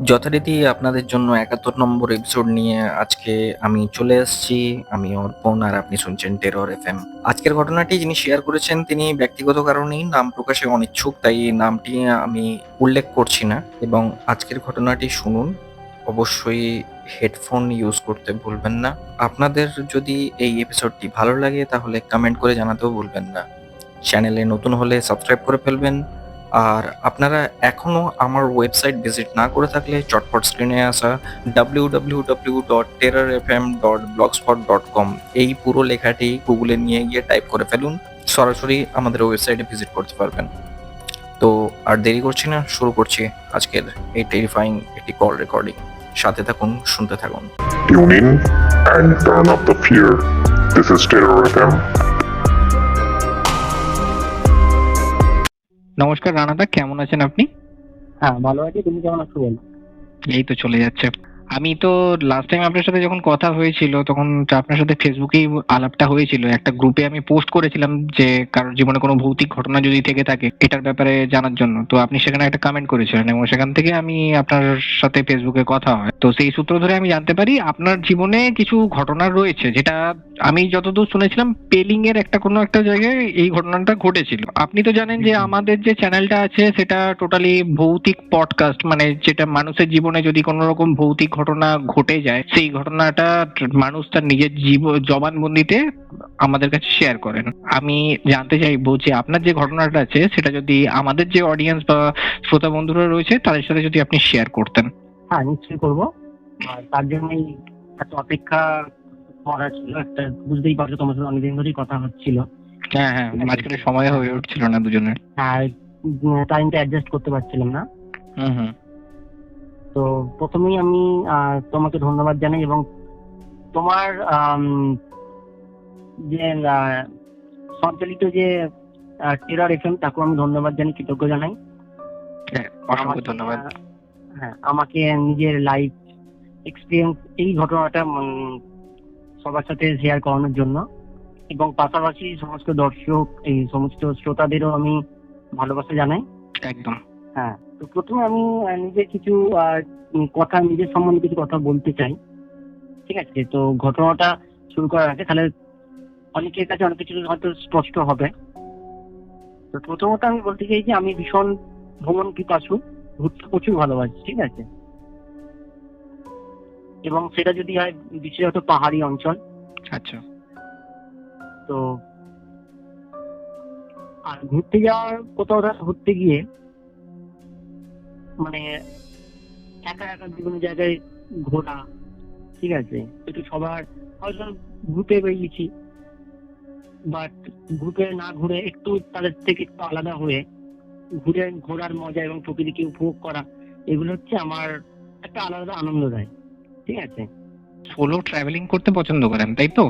যথারীতি আপনাদের জন্য ৭১ নম্বর এপিসোড নিয়ে আজকে আমি চলে এসেছি। আমি অর্পণ, আর আপনি শুনছেন টেরর এফএম। আজকের ঘটনাটি যিনি শেয়ার করেছেন তিনি ব্যক্তিগত কারণেই নাম প্রকাশে অনিচ্ছুক, তাই নামটি আমি উল্লেখ করছি না। এবং আজকের ঘটনাটি শুনুন, অবশ্যই হেডফোন ইউজ করতে ভুলবেন না। আপনাদের যদি এই এপিসোডটি ভালো লাগে তাহলে কমেন্ট করে জানাতেও ভুলবেন না। চ্যানেলে নতুন হলে সাবস্ক্রাইব করে ফেলবেন। আর আপনারা এখনো আমার ওয়েবসাইট ভিজিট না করে থাকলে চটপট স্ক্রিনে আসা www.terrorfm.blogspot.com এই পুরো লেখাটি গুগলে নিয়ে গিয়ে টাইপ করে ফেলুন, সরাসরি আমাদের ওয়েবসাইটে ভিজিট করতে পারবেন। তো আর দেরি করছি না, শুরু করছি আজকের এই টেরিফাইং একটি কল রেকর্ডিং। সাথে থাকুন, শুনতে থাকুন। Tune in and turn up the fear. This is Terror FM. নমস্কার রানাদা, কেমন আছেন আপনি? হ্যাঁ, ভালো আছি। তুমি কেমন আছো বলো? এই তো চলে যাচ্ছে। আমি তো লাস্ট টাইম আপনার সাথে যখন কথা হয়েছিল তখন আপনার সাথে ফেসবুকেই আলাপটা হয়েছিল। একটা গ্রুপে আমি পোস্ট করেছিলাম যে কারোর জীবনে কোনো ভৌতিক ঘটনা যদি থেকে থাকে এটার ব্যাপারে জানার জন্য। তো আপনি সেখানে একটা কমেন্ট করেছিলেন এবং সেখান থেকে আমি আপনার সাথে ফেসবুকে কথা হয়। তো সেই সূত্র ধরে আমি জানতে পারি আপনার জীবনে কিছু ঘটনা রয়েছে, যেটা আমি যতদূর শুনেছিলাম পেলিং এর কোনো একটা জায়গায় এই ঘটনাটা ঘটেছিল। আপনি তো জানেন যে আমাদের যে চ্যানেলটা আছে সেটা টোটালি ভৌতিক পডকাস্ট, মানে যেটা মানুষের জীবনে যদি কোনো রকম ভৌতিক ঘটনা ঘটে যায় সেই ঘটনাটা মানুষ তার নিজের জবানবন্দিতে আমাদের কাছে শেয়ার করেন। আমি জানতে চাইবো যে আপনার যে ঘটনাটা আছে সেটা যদি আমাদের যে অডিয়েন্স বা শ্রোতা বন্ধুরা রয়েছে তাদের সাথে যদি আপনি শেয়ার করতেন। হ্যাঁ, নিশ্চয়ই করবো। আর তার জন্যই একটা অপেক্ষা করা ছিল। একটা বুঝতেই পারছো, তোমার সাথে অনেকদিন ধরেই কথা হচ্ছিল। হ্যাঁ হ্যাঁ, মাঝখানে সময় হয়ে উঠছিল না দুজনের। হ্যাঁ, টাইমটা অ্যাডজাস্ট করতে পারছিলাম না। হুম হুম। তো প্রথমেই আমি তোমাকে ধন্যবাদ জানাই এবং তোমার যে সঞ্চালিত যে টেরর এফএম তাকেও আমি ধন্যবাদ জানাই, কৃতজ্ঞ জানাই। অসংখ্য ধন্যবাদ। হ্যাঁ, আমাকে নিজের লাইফ এক্সপিরিয়েন্স এই ঘটনাটা সবার সাথে শেয়ার করানোর জন্য, এবং পাশাপাশি সমস্ত দর্শক এই সমস্ত শ্রোতাদেরও আমি ভালোবাসা জানাই। একদম। হ্যাঁ, তো প্রথমে আমি নিজের কিছু কথা, নিজের সম্বন্ধে কিছু কথা বলতে চাই। ঠিক আছে? তো ঘটনাটা শুরু করার আগে তাহলে অনেকের কাছে অনেক কিছু হয়তো স্পষ্ট হবে। তো প্রথমত আমি বলতে চাই যে আমি ভীষণ ভ্রমণ পিপাসু, ঘুরতে প্রচুর ভালোবাসি। ঠিক আছে? এবং সেটা যদি হয় বিশেষত পাহাড়ি অঞ্চল। আচ্ছা। তো আর ঘুরতে যাওয়ার কোথাও ঘুরতে গিয়ে মানে একা একা বিভিন্ন জায়গায় ঘোরা, ঠিক আছে, একটু সবার হয়তো গ্রুপে বেরিয়েছি, বাট গ্রুপে না ঘুরে একটু তাদের থেকে একটু আলাদা হয়ে ঘোরার মজা এবং প্রকৃতিকে উপভোগ করা, এগুলো হচ্ছে আমার একটা আলাদা আনন্দ দেয়। ঠিক আছে? সোলো ট্রাভেলিং করতে পছন্দ করেন, তাই তো?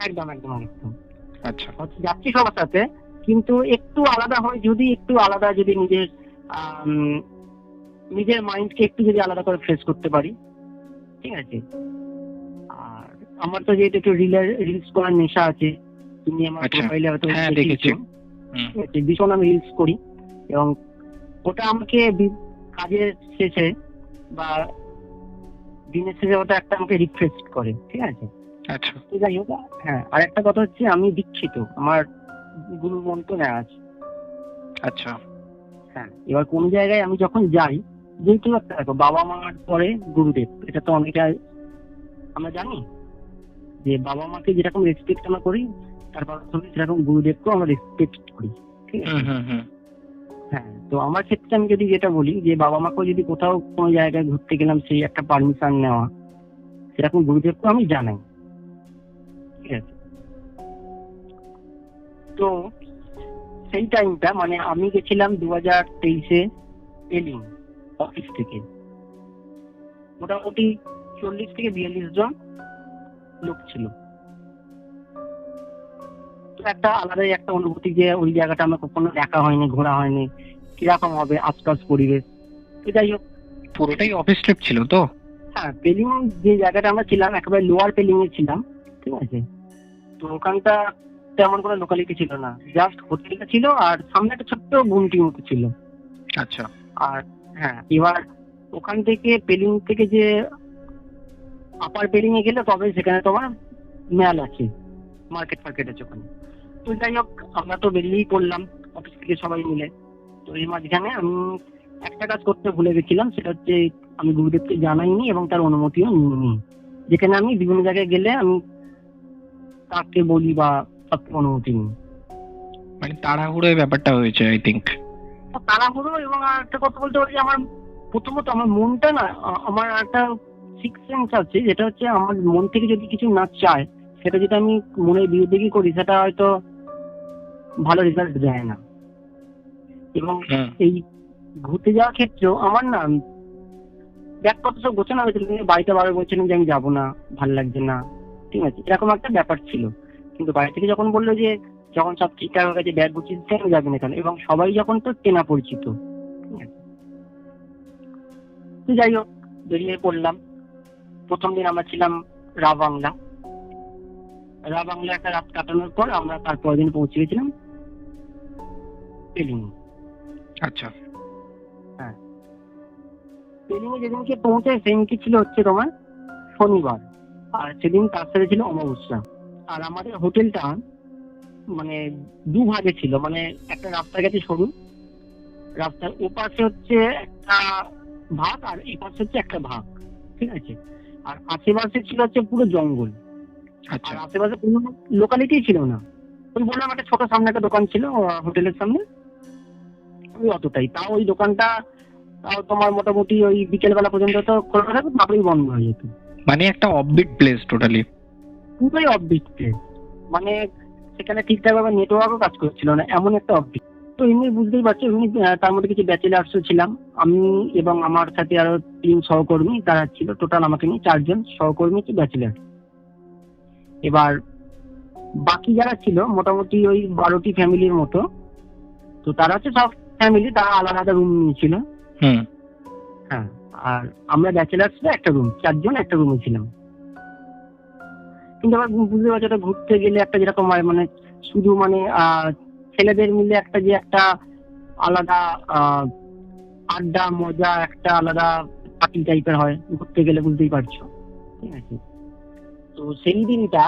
একদম একদম একদম। আচ্ছা। যাচ্ছি সবার সাথে, কিন্তু একটু আলাদা হয়, যদি একটু আলাদা, যদি নিজের মাইন্ডকে একটু যদি আলাদা করে ফ্রেশ করতে পারি। ঠিক আছে? আর আমার তো যেহেতু একটু রিলস করার নেশা আছে, তুমি আমার প্রোফাইলে হয়তো দেখেছো। ঠিক আছে? ভীষণ আমি রিলস করি এবং ওটা আমাকে কাজের শেষে বা দিনের শেষে ওটা একটা আমাকে রিফ্রেশ করে। ঠিক আছে? আচ্ছা। যাই হোক, হ্যাঁ, আর একটা কথা হচ্ছে আমি দীক্ষিত, আমার গুরুর মন্ত্র নেওয়া আছে। আচ্ছা। হ্যাঁ, এবার কোন জায়গায় আমি যখন যাই, যেহেতু একটা দেখো, বাবা মার পরে গুরুদেব, এটা তো অনেকটা আমরা জানি যে বাবা মাকে যেরকম রেসপেক্ট আমরা করি তারপর সেরকম গুরুদেবকেও আমরা রেসপেক্ট করি। ঠিক আছে? হ্যাঁ, তো আমার ক্ষেত্রে আমি যদি যেটা বলি যে বাবা মাকেও যদি কোথাও কোনো জায়গায় ঘুরতে গেলাম, সেই একটা পারমিশন নেওয়া, সেরকম গুরুদেবকেও আমি জানাই। ঠিক আছে? তো সেই টাইমটা মানে আমি গেছিলাম 2023-এ পেলিং অফিস থেকে, মোটামুটি 40 থেকে 42 জন লোক ছিল। তো একটা আলাদাই একটা অনুভূতি যে ওই জায়গাটা আমার কখনো দেখা হয়নি, ঘোরা হয়নি, কিরকম হবে আশপাশ পরিবেশ। তো যাই হোক, পুরোটাই অফিস ট্রিপ ছিল তো? হ্যাঁ, পেলিং যে জায়গাটা আমরা ছিলাম একেবারে লোয়ার পেলিং এ ছিলাম। ঠিক আছে? তো ওখানটা তেমন কোনো লোকালিটি ছিল না, জাস্ট হোটেলটা ছিল আর সামনে একটা ছোট্ট গুমটি মতো ছিল। আচ্ছা। আর হ্যাঁ, এবার ওখান থেকে পেলিং থেকে যে আপার পেলিং এ গেলে তবে সেখানে তোমার মেল আছে, মার্কেট ফার্কেট আছে ওখানে। তো যাই হোক, আমরা তো বেরিয়েই পড়লাম অফিস থেকে সবাই মিলে। তো এই মাঝখানে আমি একটা কাজ করতে ভুলে গেছিলাম, সেটা হচ্ছে আমি গুরুদেবকে জানাইনি এবং তার অনুমতিও নিইনি। যেখানে আমি বিভিন্ন জায়গায় গেলে আমি কাকে বলি বা তাকে অনুমতি নিই। মানে তাড়াহুড়োয় ব্যাপারটা হয়েছে আই থিঙ্ক। তাড়াহুড়ো, এবং আর একটা কথা বলতে পারি, আমার প্রথমত আমার মনটা না, আমার একটা সিক্স সেন্স আছে, যেটা হচ্ছে আমার মন থেকে যদি কিছু না চায়, সেটা যদি আমি মনের বিরুদ্ধে কি করি, সেটা হয়তো ভালো রেজাল্ট দেয় না। এবং এই ঘুরতে যাওয়ার ক্ষেত্রেও আমার না ব্যাগপত্র সব গোছানো হয়েছিল, কিন্তু বাড়িতে বারবার বলছিলাম যে আমি যাবো না, ভালো লাগছে না, ঠিক আছে, এরকম একটা ব্যাপার ছিল। কিন্তু বাড়ি থেকে যখন বললো যে যখন সব ঠিকঠাক হয়ে গেছে, ব্যাগ গুছিয়ে কেন যাবেন এখানে, এবং সবাই যখন তো চেনা পরিচিত, ঠিক আছে। তো যাই হোক, বেরিয়ে পড়লাম। প্রথম দিন আমরা ছিলাম রা বাংলা একটা রাত কাটানোর পর আমরা তারপরের দিন পৌঁছে গেছিলাম পেলিং। আচ্ছা। পেলিং এ যেদিনকে পৌঁছায় সেদিনকে ছিল হচ্ছে তোমার শনিবার, আর সেদিন তার সাথে ছিল অমাবস্যা। আর আমাদের হোটেলটা মানে দুভাগে ছিল, মানে একটা রাস্তা গেছে সরু, রাস্তার ওপাশে হচ্ছে একটা ভাগ আর এই পাশে হচ্ছে একটা ভাগ, ঠিক আছে। আর আশেপাশে ছিল হচ্ছে পুরো জঙ্গল। আচ্ছা। আর আশেপাশে কোনো লোকালিটি ছিল না। ওই বললাম একটা ছোট সামনে একটা দোকান ছিল হোটেলের সামনে, ওই অতটাই। তাও ওই দোকানটা তাও তোমার মোটামুটি ওই বিকেলবেলা পর্যন্ত তো খোলা থাকতো, তারপরেই বন্ধ হয়ে যেত। মানে একটা অফবিট প্লেস টোটালি। পুরোই অফবিট প্লেস, মানে সেখানে ঠিকঠাক ভাবে নেটওয়ার্কও কাজ করছিল না, এমন একটা অফবিট। তো এমনি বুঝতেই পারছো, এমনি তার মধ্যে কিছু ব্যাচেলার্সও ছিলাম, আমি এবং আমার সাথে আরো 3 সহকর্মী, তারা ছিল টোটাল আমাকে নিয়ে 4 জন সহকর্মী কি ব্যাচেলার। এবার বাকি যারা ছিল মোটামুটি ওই 12টি ফ্যামিলির মতো, তো তারা হচ্ছে সব ফ্যামিলি, তারা আলাদা আলাদা রুম নিয়েছিল। হ্যাঁ, আর আমরা ব্যাচেলার্সরা একটা রুম, 4 জন একটা রুমে ছিলাম। কিন্তু আবার বুঝতে পারছো, এটা ঘুরতে গেলে একটা যেরকম হয়, মানে শুধু মানে ছেলেদের মিলে একটা যে একটা আলাদা আড্ডা মজা, একটা আলাদা পার্টি টাইপের হয় ঘুরতে গেলে, বুঝতেই পারছো, ঠিক আছে। তো সেই দিনটা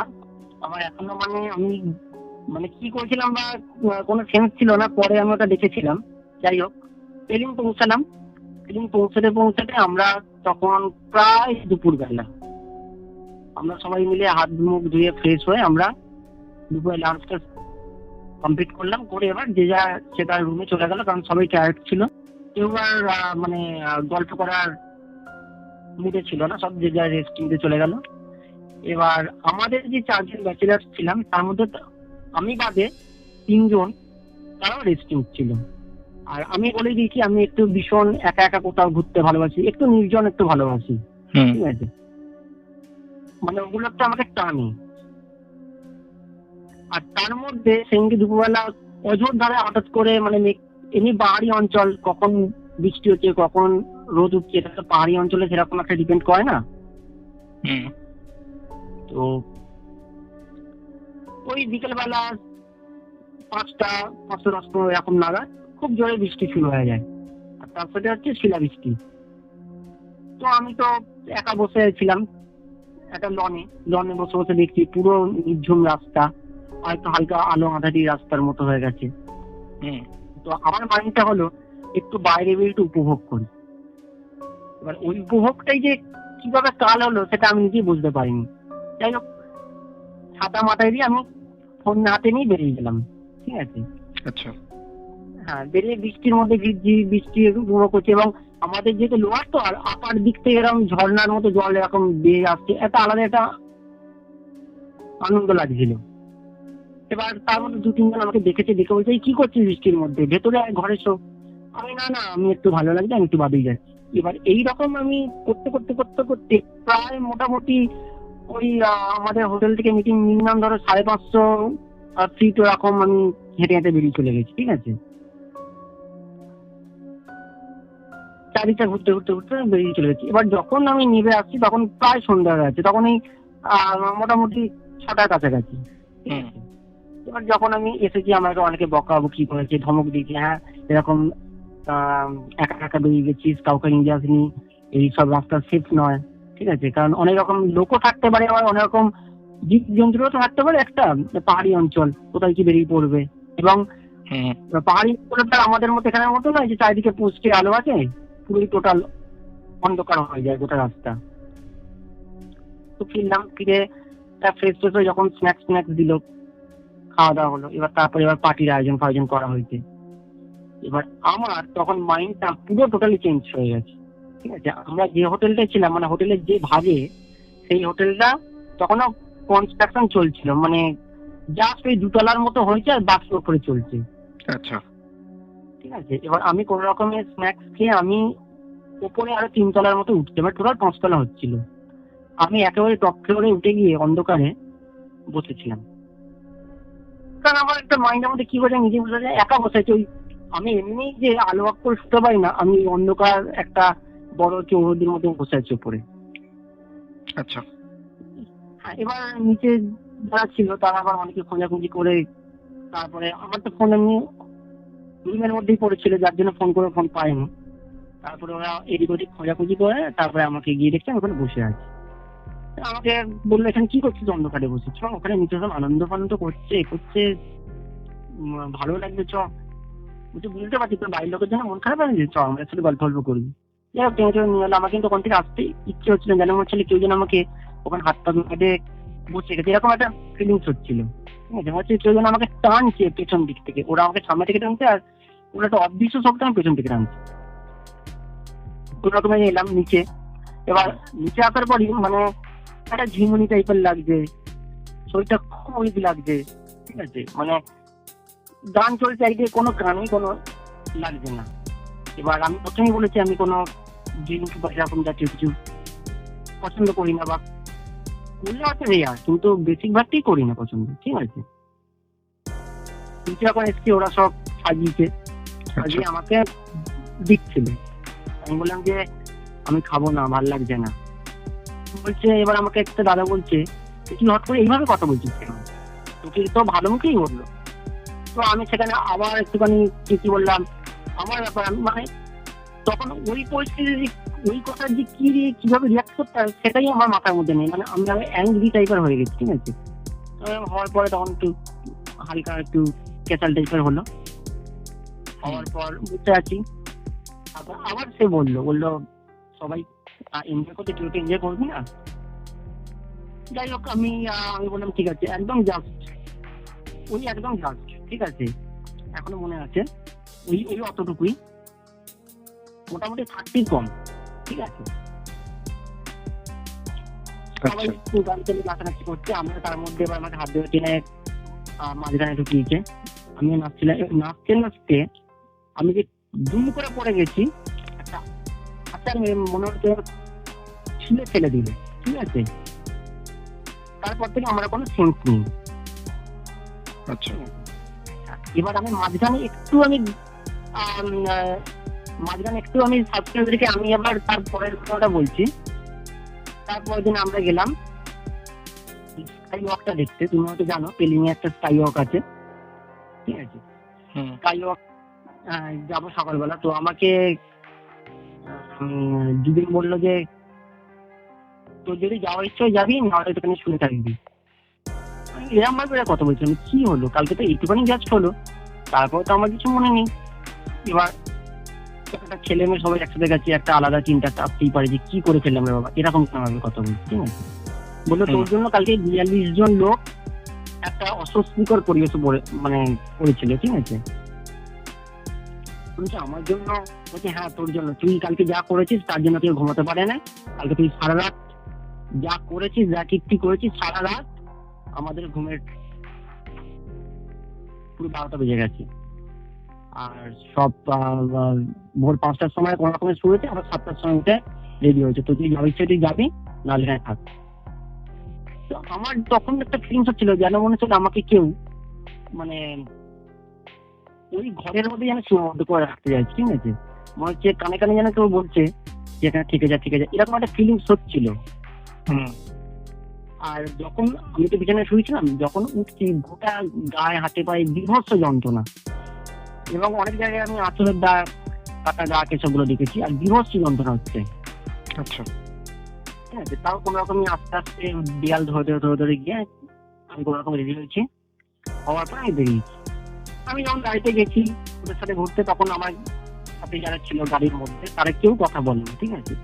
আমার এখনো মানে আমি মানে কি করেছিলাম বা কোনো সেন্স ছিল না, পরে আমি ওটা দেখেছিলাম। যাই হোক, পেলিং পৌঁছালাম। পেলিং পৌঁছাতে আমরা তখন প্রায় দুপুরবেলা, আমরা সবাই মিলে হাত মুখ ধুয়ে ফ্রেশ হয়ে আমরা দুপুরে লাঞ্চটা কমপ্লিট করলাম, করে এবার যে যা সে তার রুমে চলে গেল, কারণ সবাই টায়ার্ড ছিল। কেউ আর মানে গল্প করার মুডে ছিল না, সব যে যা রেস্ট নিতে চলে গেল। এবার আমাদের যে 4 জন ব্যাচেলার ছিলাম, তার মধ্যে আমি বাদে 3 জন তারাও রেস্ট নিচ্ছিল। আর আমি বলে দিয়েছি আমি একটু ভীষণ একা একা কোথাও ঘুরতে ভালোবাসি, একটু নির্জন একটু ভালোবাসি, ঠিক আছে, মানে ওগুলো একটা আমাকে টানে। আর তার মধ্যে সেদিনকে দুপুরবেলা অঝোর ধারে হঠাৎ করে মানে এমনি পাহাড়ি অঞ্চল, কখন বৃষ্টি হচ্ছে কখন রোদ উঠছে, এটা তো পাহাড়ি অঞ্চলে সেরকম একটা ডিপেন্ড করে না। তো ওই বিকেলবেলা 5টা 5:10 এরকম নাগাদ খুব জোরে বৃষ্টি শুরু হয়ে যায়, আর তার সাথে হচ্ছে শিলা বৃষ্টি। তো আমি তো একা বসে ছিলাম একটা লনে বসে বসে দেখছি পুরো নির্ঝুম রাস্তা, হয়তো হালকা আলো আঁধারি রাস্তার মতো হয়ে গেছে। তো আমার মাইন্ডটা হলো একটু বাইরে বেরিয়ে একটু উপভোগ করি। এবার ওই উপভোগটাই যে কিভাবে কাল হলো সেটা আমি নিজেই বুঝতে পারিনি। যাই হোক, ছাতা মাথায় দিয়ে আমি ফোন হাতে নিয়ে বেরিয়ে গেলাম, ঠিক আছে। আচ্ছা। হ্যাঁ, বেরিয়ে বৃষ্টির মধ্যে ভিজছি, বৃষ্টি উপভোগ করছি, এবং আমাদের যেহেতু লোয়ার তো, আর আপার দিক থেকে এরকম ঝর্ণার মতো জল এরকম বেয়ে আসছে, একটা আলাদা একটা আনন্দ লাগছিল। এবার তার মধ্যে 2-3 জন আমাকে দেখে বলছে কি করছিস বৃষ্টির মধ্যে, ভেতরে ঘরে শো। আমি না আমি একটু ভালো লাগছে, আমি একটু বাদেই যাচ্ছি। এবার এইরকম আমি করতে প্রায় মোটামুটি ওই আমাদের হোটেল থেকে মিটিং মিনিমাম ধরো 550 ফিট ওরকম আমি হেঁটে হেঁটে বেরিয়ে চলে গেছি, ঠিক আছে। চারিটা ঘুরতে বেরিয়ে চলে গেছি। এবার যখন আমি নেমে আসছি তখন প্রায় সন্ধ্যা হয়ে গেছে, তখন এই মোটামুটি 6টার কাছাকাছি, ঠিক আছে। এবার যখন আমি এসেছি আমাকে অনেকে বকাবকি করেছে, ধমক দিয়েছে, হ্যাঁ এরকম একা একা বেরিয়ে গেছিস, কাউকে নিয়ে যাসনি, এইসব রাস্তা সেফ নয়, ঠিক আছে, কারণ অনেক রকম লোকও থাকতে পারে, আবার অনেক রকম জীব জন্তুও তো থাকতে পারে, একটা পাহাড়ি অঞ্চল কোথায় কি বেরিয়ে পড়বে। এবং পাহাড়ি অঞ্চলটা আমাদের মতো এখানের মতো নয় যে চারিদিকে পোস্টে আলো আছে, পুরোই টোটাল অন্ধকার হয়ে যায় গোটা রাস্তা। তো ফিরলাম, ফিরে ফ্রেশ ফ্রেশ হয়ে যখন স্ন্যাক্স দিল, খাওয়া দাওয়া হলো, তারপরে পার্টির আয়োজন করা হয়েছে। এবার আমার তখন মাইন্ডটা পুরো টোটালি চেঞ্জ হয়ে গেছে, ঠিক আছে। আমরা যে হোটেলটায় ছিলাম, মানে হোটেলের যে ভাগে, সেই হোটেলটা তখনও কনস্ট্রাকশন চলছিল, মানে জাস্ট ওই 2 তলার মতো হয়েছে আর বাকি উপরে চলছে। আচ্ছা, ঠিক আছে। এবার আমি কোন রকমের স্ন্যাক্স খেয়ে আমি উপরে আরো 3 তলার মতো উঠতে, এবার টোটাল 5 তলা হচ্ছিল। আমি একেবারে টপ ফ্লোরে উঠে গিয়ে অন্ধকারে বসেছিলাম, কারণ আমার একটা মাইন্ডের মধ্যে কি বলে নিজে বুঝে যায়, একা বসেছি। ওই আমি এমনি যে আলো আক করে শুতে পারি না, আমি অন্ধকার একটা বড় চৌহদ্দির মতো বসে আছি উপরে। আচ্ছা, এবার নিচে যারা ছিল তারা আবার অনেকে খোঁজাখুঁজি করে, তারপরে আমার তো ফোন এমনি রুমের মধ্যেই পড়েছিল, যার জন্য ফোন পাইনি। তারপরে ওরা এদিক ওদিক খোঁজাখুঁজি করে তারপরে আমাকে গিয়ে দেখছে আমি ওখানে বসে আছি। আমাকে বললো, এখানে কি করছিস অন্ধকারে বসে? চ ওখানে নিচে সব আনন্দ ফানন্দ করছে ভালো লাগবে, চ। বুঝতে পারছি তোর বাড়ির লোকের জন্য মন খারাপ আছে, চ আমরা একসাথে গল্প করবি। যাই হোক, টেনে নিয়ে এলো। আমার কিন্তু ওখান থেকে আসতে ইচ্ছে হচ্ছিল, যেন মনে হচ্ছিল কেউ যেন আমাকে ওখানে হাত পা মেটে বসে গেছে, এরকম একটা ফিলিংস হচ্ছিল। ঠিক আছে, হচ্ছে কেউ যেন আমাকে টানছে পেছন দিক থেকে, ওরা আমাকে সামনে থেকে টানছে, আর ওরা একটা অদৃশ্য শক্তি আমি পেছন থেকে টানছে। কোন রকমে এলাম নিচে। এবার নিচে আসার পরই মানে একটা ঝিমুনি টাইপের লাগছে, শরীরটা খুব উইক লাগছে, ঠিক আছে, মানে গান চলছে একদিকে, কোনো গানই কোনো লাগছে না। এবার আমি প্রথমেই বলেছি আমি কোনো ড্রিঙ্ক বা এরকম জাতীয় কিছু পছন্দ করি না, বা করলে হচ্ছে রেয়ার, কিন্তু বেশিরভাগটাই করি না পছন্দ, ঠিক আছে। কিন্তু এখন এসছি, ওরা সব সাজিয়ে আমাকে দিচ্ছিল। আমি বললাম যে আমি খাবো না, ভাল লাগছে না। বলছে, এবার আমাকে একটা দাদা বলছে, তুই হট করে এইভাবে কথা বলছিস কেন? তোকে তো ভালো মুখেই বললো। তো আমি সেখানে আবার একটুখানি কি বললাম আমার ব্যাপার, আমি মানে তখন ওই পরিস্থিতি ওই কথার যে কিভাবে রিয়াক্ট করতে হয় সেটাই আমার মাথার মধ্যে নেই, মানে আমি অ্যাংরি টাইপের হয়ে গেছি, ঠিক আছে। হওয়ার পরে তখন একটু হালকা একটু ক্যাচাল টাইপের হলো, হওয়ার পর বুঝতে আছি। আবার সে বললো সবাই এনজয় করতে, কেউ তো এনজয় করবি না। যাই হোক, আমি বললাম ঠিক আছে, একদম জাস্ট ঠিক আছে, এখনো মনে আছে ওই অতটুকুই, মোটামুটি 30 কম, ঠিক আছে। সবাই গান চলে নাচানাচি করছে, আমরা তার মধ্যে এবার আমাকে হাত ধরে টেনে মাঝখানে ঢুকিয়েছে। আমি নাচতে আমি যে দুম করে পড়ে গেছি, একটা আচ্ছা মনে হচ্ছে ছিলে ফেলে দিল, ঠিক আছে। তারপর থেকে আমার কোনো সেন্স নেই। আচ্ছা, এবার আমি মাঝখানে একটু সাবস্ক্রাইব রেখে আমি আবার তারপরের কথাটা বলছি। তারপরের দিন আমরা গেলাম স্কাই ওয়াকটা দেখতে। তুমি হয়তো জানো পেলিং এ একটা স্কাই ওয়াক আছে, ঠিক আছে। স্কাই ওয়াক যাবো সকালবেলা। তো আমাকে দুদিন বললো যে তোর যদি যাওয়ার ইচ্ছে যাবি, নাহলে তোখানে শুনে থাকবি। এরকম ভাবে কথা বলছিলাম, কি হলো কালকে তো এইটুখানি জাস্ট হলো, তারপর তো আমার কিছু মনে নেই। এবার একটা ছেলে মেয়ে সবাই একসাথে গেছে, একটা আলাদা চিন্তা আসতেই পারে যে কি করে ফেললাম রে বাবা, এরকম ভাবে কথা বলছি, ঠিক আছে। বললো তোর জন্য কালকে 42 জন লোক একটা অস্বস্তিকর পরিবেশ মানে পড়েছিল, ঠিক আছে। আমার জন্য বলছে, হ্যাঁ তোর জন্য, তুই কালকে যা করেছিস তার জন্য কেউ ঘুমাতে পারে না। কালকে তুই সারা রাত যা করেছিস, যা কীর্তি করেছিস, সারা রাত আমাদের ঘুমের পুরো 12টা বেজে গেছে। আর সব ভোর 5টার সময় কোনো রকমের শুয়েছে, আবার 7টার সময় উঠে রেডি হয়েছে। তো তুই যাওয়ার ইচ্ছে তুই যাবি, নাহলে এখানে থাক। তো আমার তখন একটা ফিলিংস হচ্ছিল, যেন মনে হচ্ছিল আমাকে কেউ মানে ওই ঘরের মধ্যে যেন সীমাবদ্ধ করে রাখতে যাচ্ছে, ঠিক আছে। মনে হচ্ছে কানে কানে যেন কেউ বলছে যে এখানে থেকে যা, এরকম একটা ফিলিংস হচ্ছিল। আর যখন আমি তো বিছানায় শুয়েছিলাম, যখন উঠছি গোটা গায়ে হাতে পায়ে বিভৎস যন্ত্রণা, এবং অনেক জায়গায় আমি আঁচলের দাগ, কাটা দাগ এসবগুলো দেখেছি, আর বিভৎস যন্ত্রণা হচ্ছে। আচ্ছা। ঠিক আছে, তাও কোনো রকমই আস্তে আস্তে দেয়াল ধরে গিয়ে আমি কোনো রকম রেডি হয়েছি, হওয়ার পর আমি বেরিয়েছি। আমি যখন গাড়িতে গেছি ওদের সাথে ঘুরতে, তখন আমার সাথে যারা ছিল গাড়ির মধ্যে তারা কেউ কথা বলেনি। ঠিক আছে,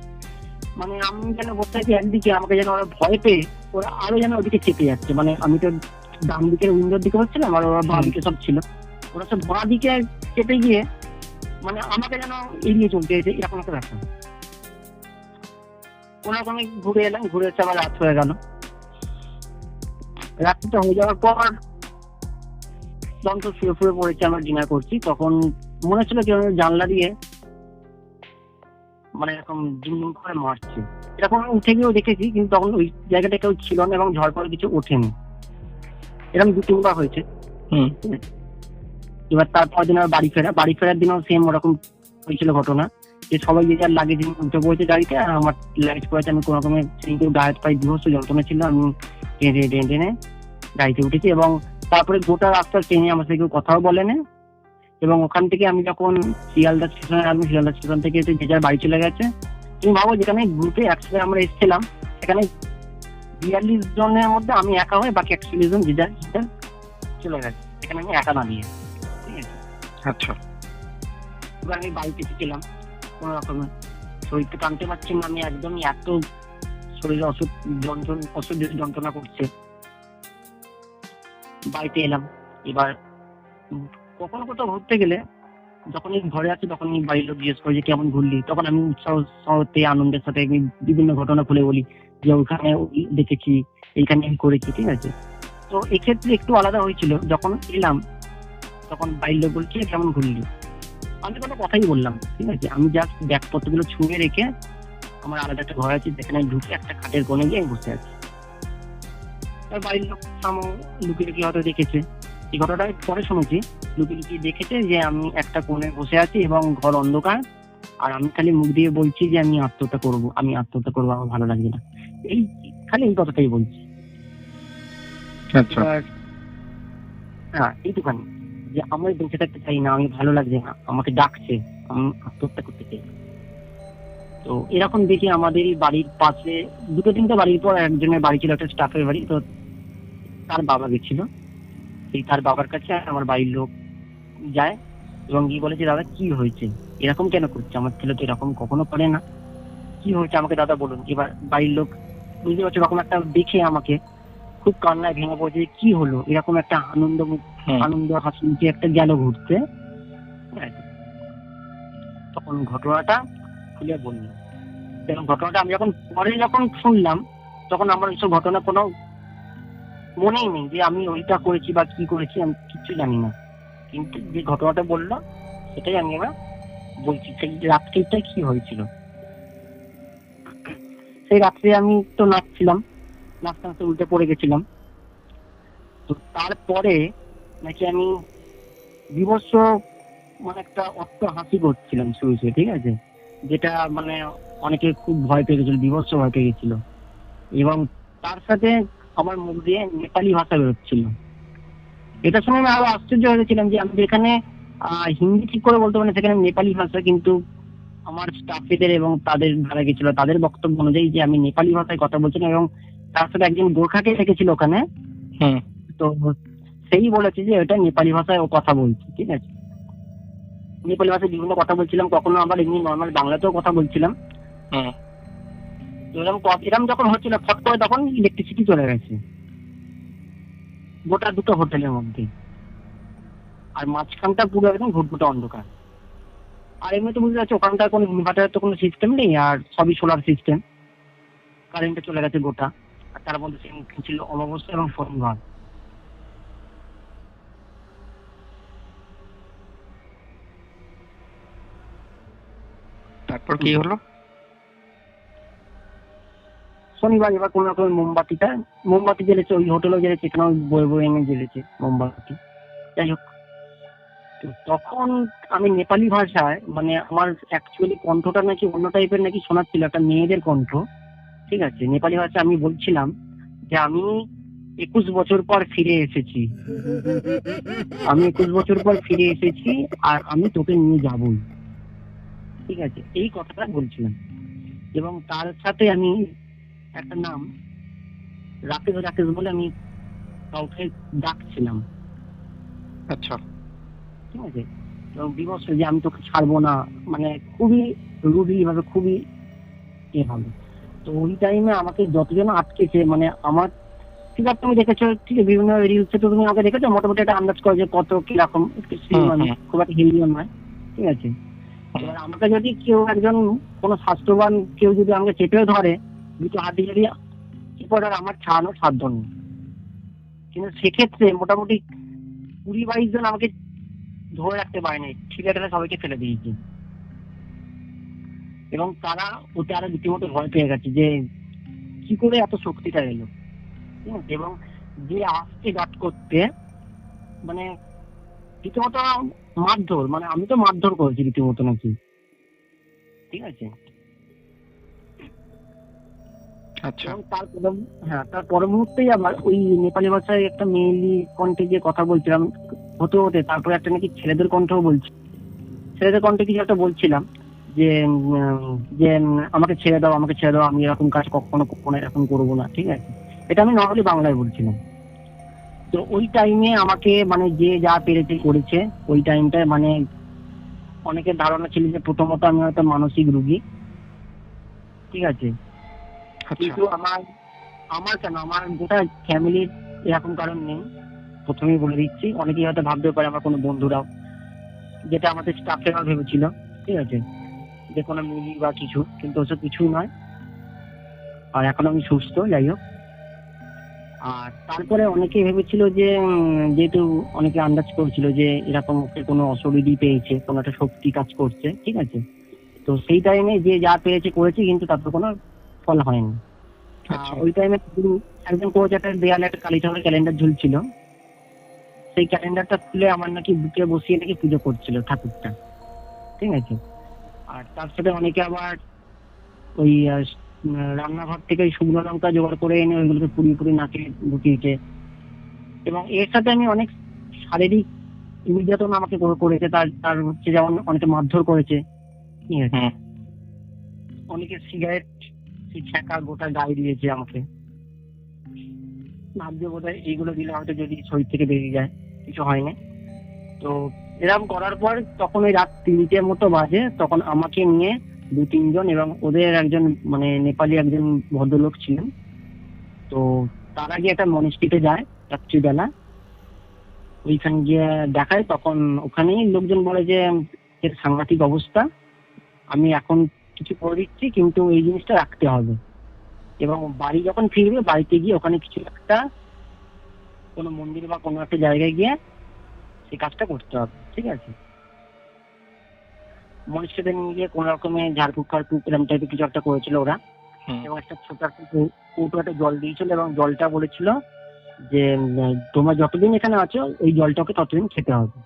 মানে আমি যেন বসে আছি একদিকে, আমাকে যেন ওরা ভয় পেয়ে ওরা আরো যেন ওদিকে চেপে যাচ্ছে। মানে আমি তো ডান দিকের উইন্ডোর দিকে হচ্ছিলাম, আর ওরা বাঁ দিকে সব ছিল, ওরা সব বাঁ দিকে চেপে গিয়ে মানে আমাকে যেন এড়িয়ে চলতে হয়েছে, এরকম একটা ব্যাপার। কোনোরকমে ঘুরে এলাম, ঘুরে এসে আবার রাত হয়ে গেল। রাত্রিটা হয়ে যাওয়ার পর যখন তো শুয়ে পড়েছি, আমরা ডিনার করছি, তখন মনে হচ্ছিল কেউ জানলা দিয়ে মানে এরকম ঝিমঝিম করে মারছে। এরকম আমি উঠে গিয়েও দেখেছি, কিন্তু তখন ওই জায়গাটা কেউ ছিল না এবং ঝড় পরে কিছু ওঠেনি। এরকম 2-3 বার হয়েছে। এবার তারপর দিন আর বাড়ি ফেরার দিনও সেম ওরকম হয়েছিল ঘটনা, যে সবাই যে যার লাগেজ উঠে পড়েছে গাড়িতে, আর আমার লাগেজ পড়েছে। আমি কোনো রকমের সেই গায়ের পায়ে বিভৎস যন্ত্রণা ছিল, আমি টেনে গাড়িতে উঠেছি, এবং তারপরে গোটা রাস্তা ট্রেনে আমার সাথে কেউ কথাও বলেনি। এবং ওখান থেকে আমি যখন শিয়ালদা স্টেশনে আসবো, শিয়ালদা স্টেশন থেকে যে যার বাড়ি চলে গেছে। তুমি ভাবো, যেখানে গ্রুপে একসাথে আমরা এসেছিলাম, সেখানে 42 জনের মধ্যে আমি একা হয়ে বাকি 41 জন যে যার চলে গেছে, এখানে আমি একা দাঁড়িয়ে। ঠিক আছে, আচ্ছা। এবার আমি বাড়িতে এসেছিলাম কোন রকমের, শরীরটা টানতে পারছি না আমি, একদমই এত শরীরে অসহ্য যন্ত্রণা করছে। বাড়িতে এলাম, এবার কখনো কোথাও ঘুরতে গেলে যখনই ঘরে আছি তখনই বাড়ির লোক জিজ্ঞেস করে যে কেমন ঘুরলি, তখন আমি উৎসাহতে আনন্দের সাথে বিভিন্ন ঘটনা খুলে বলি যে ওইখানে দেখেছি, এইখানে আমি করেছি। ঠিক আছে, তো এক্ষেত্রে একটু আলাদা হয়েছিল। যখন এলাম তখন বাড়ির লোক বলছে কেমন ঘুরলি, আমি কোনো কথাই বললাম। ঠিক আছে, আমি জাস্ট ব্যাগপত্রগুলো ছুঁয়ে রেখে আমার আলাদা একটা ঘর আছে, যেখানে ঢুকে একটা খাটের কোণে গিয়ে বসে আছি। বাড়ির লোক লুকিয়ে হয়তো দেখেছে, এই ঘটনাটা পরে শুনেছি, লুকিয়ে দেখেছে যে আমি একটা কোণে বসে আছি এবং ঘর অন্ধকার, আর আমি খালি মুখ দিয়ে বলছি যে আমি আত্মহত্যা করবো, আমার ভালো লাগছে না। খালি এই কথাটাই বলছি। হ্যাঁ, এইটুখানি, যে আমি বেঁচে থাকতে চাই না, আমি ভালো লাগছে না, আমাকে ডাকছে, আমি আত্মহত্যা করতে চাই। তো এরকম দেখি আমাদের বাড়ির পাশে 2-3টে বাড়ির পর একজনের বাড়ি ছিল, একটা স্টাফের বাড়ি। তো তার বাবা গেছিল, তার বাবার কাছে আমার বাড়ির লোক যায় এবং গিয়ে বলে যে দাদা কি হয়েছে, এরকম কেন করছে, আমার ছেলে তো এরকম কখনো করে না, কি হয়েছে আমাকে দাদা বলুন। এবার বাড়ির লোক বুঝতে পারছে, এরকম একটা দেখে আমাকে খুব কান্নায় ভেঙে পড়ছে, কি হলো, এরকম একটা আনন্দ হাসি মুখে একটা গেল ঘুরতে। তখন ঘটনাটা খুলে বললো, এবং ঘটনাটা আমি যখন শুনলাম, তখন আমার ওইসব ঘটনা কোনো মনেই নেই যে আমি ওইটা করেছি বা কি করেছি, আমি কিচ্ছু জানি না। কিন্তু যে ঘটনাটা বললো সেটাই আমি এবার বলছি, সেই রাত্রিটা কি হয়েছিল। সেই রাত্রে আমি তো নাচছিলাম, নাচতে উল্টে পড়ে গেছিলাম। তো তারপরে নাকি আমি বিভৎস মানে একটা হাসি করছিলাম শুয়ে। ঠিক আছে, যেটা মানে অনেকে খুব ভয় পেয়ে গেছিল, বিভৎস ভয় পেয়ে গেছিল। এবং তার সাথে আমার মুখ দিয়ে নেপালি ভাষা বেরোচ্ছিল। এটা শুনে আমি আরো আশ্চর্য হয়ে গেছিলাম যে আমি যেখানে হিন্দি ঠিক করে বলতে পারি না, সেখানে নেপালি ভাষা। কিন্তু আমার স্টাফেদের এবং তাদের যারা গেছিল তাদের বক্তব্য অনুযায়ী যে আমি নেপালি ভাষায় কথা বলছিলাম, এবং তার সাথে একজন গোর্খাকে রেখেছিল ওখানে। তো সেই বলেছে যে এটা নেপালি ভাষায় ও কথা বলছে। ঠিক আছে, নেপালি ভাষায় বিভিন্ন কথা বলছিলাম, কখনো আবার এমনি নর্মাল বাংলাতেও কথা বলছিলাম। এরকম যখন হচ্ছিল, ফট করে তখন ইলেকট্রিসিটি চলে গেছে গোটা 2টো হোটেলের মধ্যে, আর মাঝখানটা পুরো একদম ঘুটঘুটে অন্ধকার। আর এমনি তো বুঝতে পারছি ওখানটার কোনো ইনভার্টারের তো কোনো সিস্টেম নেই, আর সবই সোলার সিস্টেম। কারেন্টে চলে গেছে গোটা, আর তার মধ্যে ছিল অমাবস্যা এবং শনিবার। তারপর কি হলো? শনিবার এবার কোন রকম মোমবাতি জ্বেলেছে, ওই হোটেলেও জ্বেলেছে, এখানেও বয়ে এনে জ্বেলেছে মোমবাতি। যাই হোক, তখন আমি নেপালি ভাষায়, মানে আমার অ্যাকচুয়ালি কণ্ঠটা নাকি অন্য টাইপের নাকি শোনাচ্ছিল, একটা মেয়েদের কণ্ঠ। ঠিক আছে, নেপালি ভাষায় আমি বলছিলাম যে আমি 21 বছর পর ফিরে এসেছি, আমি 21 বছর পর ফিরে এসেছি, আর আমি তোকে নিয়ে যাবই। ঠিক আছে, এই কথাটা বলছিলাম। এবং তার সাথে আমি একটা নাম রাকেশ রাকেশ বলে আমি কাউকে ডাকছিলাম। আচ্ছা ঠিক আছে, এবং বিবশ যে আমি তোকে ছাড়বো না, মানে খুবই রুডলি ভাবে, খুবই ভাবে। তো ওই টাইমে আমাকে যতজন আটকেছে, মানে আমার, ঠিক আছে তুমি দেখেছো, ঠিক আছে, বিভিন্ন রিলসে তো তুমি আমাকে দেখেছো, মোটামুটি একটা আন্দাজ করো যে কত কিরকম, একটু slim আমি, খুব একটা হেলদিও নয়। ঠিক আছে, এবার আমাকে যদি কেউ একজন কোনো স্বাস্থ্যবান কেউ যদি আমাকে চেপেও ধরে, দুটো হাতে যদি কি করে, আর আমার ছাড়ানোর সাধ্য নেই। কিন্তু সেক্ষেত্রে মোটামুটি 20-22 জন আমাকে ধরে রাখতে পারেনি, ছেলেটারা সবাইকে ফেলে দিয়েছি। এবং তারা ওতে আরো রীতিমতো ভয় পেয়ে গেছে যে কি করে এত শক্তিটা এলো। ঠিক আছে, এবং যে আসছে গাট করতে, মানে রীতিমতো মারধর, মানে আমি তো মারধর করেছি রীতিমতো নাকি। ঠিক আছে, আচ্ছা এবং তার পর মুহূর্তেই আবার ওই নেপালি ভাষায় একটা মেয়েলি কণ্ঠে যে কথা বলছিলাম, হতে হতে তারপরে একটা নাকি ছেলেদের কণ্ঠও বলছি, ছেলেদের কণ্ঠে কিছু একটা বলছিলাম যে আমাকে ছেড়ে দাও, আমাকে ছেড়ে দাও, আমি এরকম কাজ কখনো কখনো এরকম করবো না। ঠিক আছে, এটা আমি নর্মালি বাংলায় বলছিলাম। তো ওই টাইমে আমাকে মানে যে যা পেরেছে করেছে। ওই টাইমটায় মানে অনেকের ধারণা ছিল যে প্রথমত আমি হয়তো মানসিক রুগী। ঠিক আছে, আচ্ছা কিন্তু আমার কেন, আমার গোটা ফ্যামিলির এরকম কারণ নেই, প্রথমেই বলে দিচ্ছি। অনেকেই হয়তো ভাবতে পারে, আমার কোনো বন্ধুরাও, যেটা আমাদের স্টাফেরাও ভেবেছিল। ঠিক আছে, যে কোনো মিলি বা কিছু, কিন্তু ওসব কিছুই নয়। আর এখন আমি সুস্থ, যাই হোক। আর তারপরে অনেকে ভেবেছিল যে যেহেতু অনেকে আন্দাজ করছিল যে এরকম ওকে কোনো অশরীরই পেয়েছে, কোনো একটা শক্তি কাজ করছে। ঠিক আছে, তো সেই টাইমে যে যা পেরেছে করেছে, কিন্তু তারপর কোনো ফল হয়নি। আচ্ছা ওই টাইমে একজন কোচ একটা দেয়ালে একটা কালী ঠাকুরের ক্যালেন্ডার ঝুলছিল, সেই ক্যালেন্ডারটা খুলে আমার নাকি বুকে বসিয়ে নাকি পুজো করছিল ঠাকুরটা। ঠিক আছে, আর তার সাথে অনেকে আবার ওই রান্নাঘর থেকে ওই শুকনো লঙ্কা জোগাড় করে এনে ওইগুলোকে পুড়িয়ে পুড়িয়ে নাকে ঢুকিয়েছে। এবং এর সাথে আমি অনেক শারীরিক নির্যাতন আমাকে করেছে। তার তার হচ্ছে যেমন অনেকে মারধর করেছে। ঠিক আছে, অনেকে সিগারেট ছ্যাঁকা গোটা গায়ে দিয়েছে আমাকে, ভাবছে বোধহয় এইগুলো দিলে হয়তো যদি শরীর থেকে বেরিয়ে যায়, কিছু হয়নি। তো এরকম করার পর তখন ওই রাত 3টের মতো বাজে, তখন আমাকে নিয়ে 2-3 জন এবং ওদের একজন মানে নেপালি একজন ভদ্রলোক ছিলেন, তো তারা গিয়ে একটা মনিস্ট্রিতে যায় রাত্রিবেলা। ওইখানে গিয়ে দেখায়, তখন ওখানেই লোকজন বলে যে এর সাংঘাতিক অবস্থা, আমি এখন কিছু করে দিচ্ছি, কিন্তু এই জিনিসটা রাখতে হবে। এবং বাড়ি যখন ফিরবে, বাড়িতে গিয়ে ওখানে কিছু একটা কোনো মন্দির বা কোনো একটা জায়গায় গিয়ে সেই কাজটা করতে হবে। ঠিক আছে, মনীষীদের নিয়ে গিয়ে কোন রকমে ঝাড়ফুঁক ফাড়ফুঁক এরকম টাইপের কিছু একটা করেছিল ওরা। এবং একটা ছোট একটা কৌটো একটা জল দিয়েছিল, এবং জলটা বলেছিল যে তোমরা যতদিন এখানে আছো ওই জলটাকে ততদিন খেতে হবে।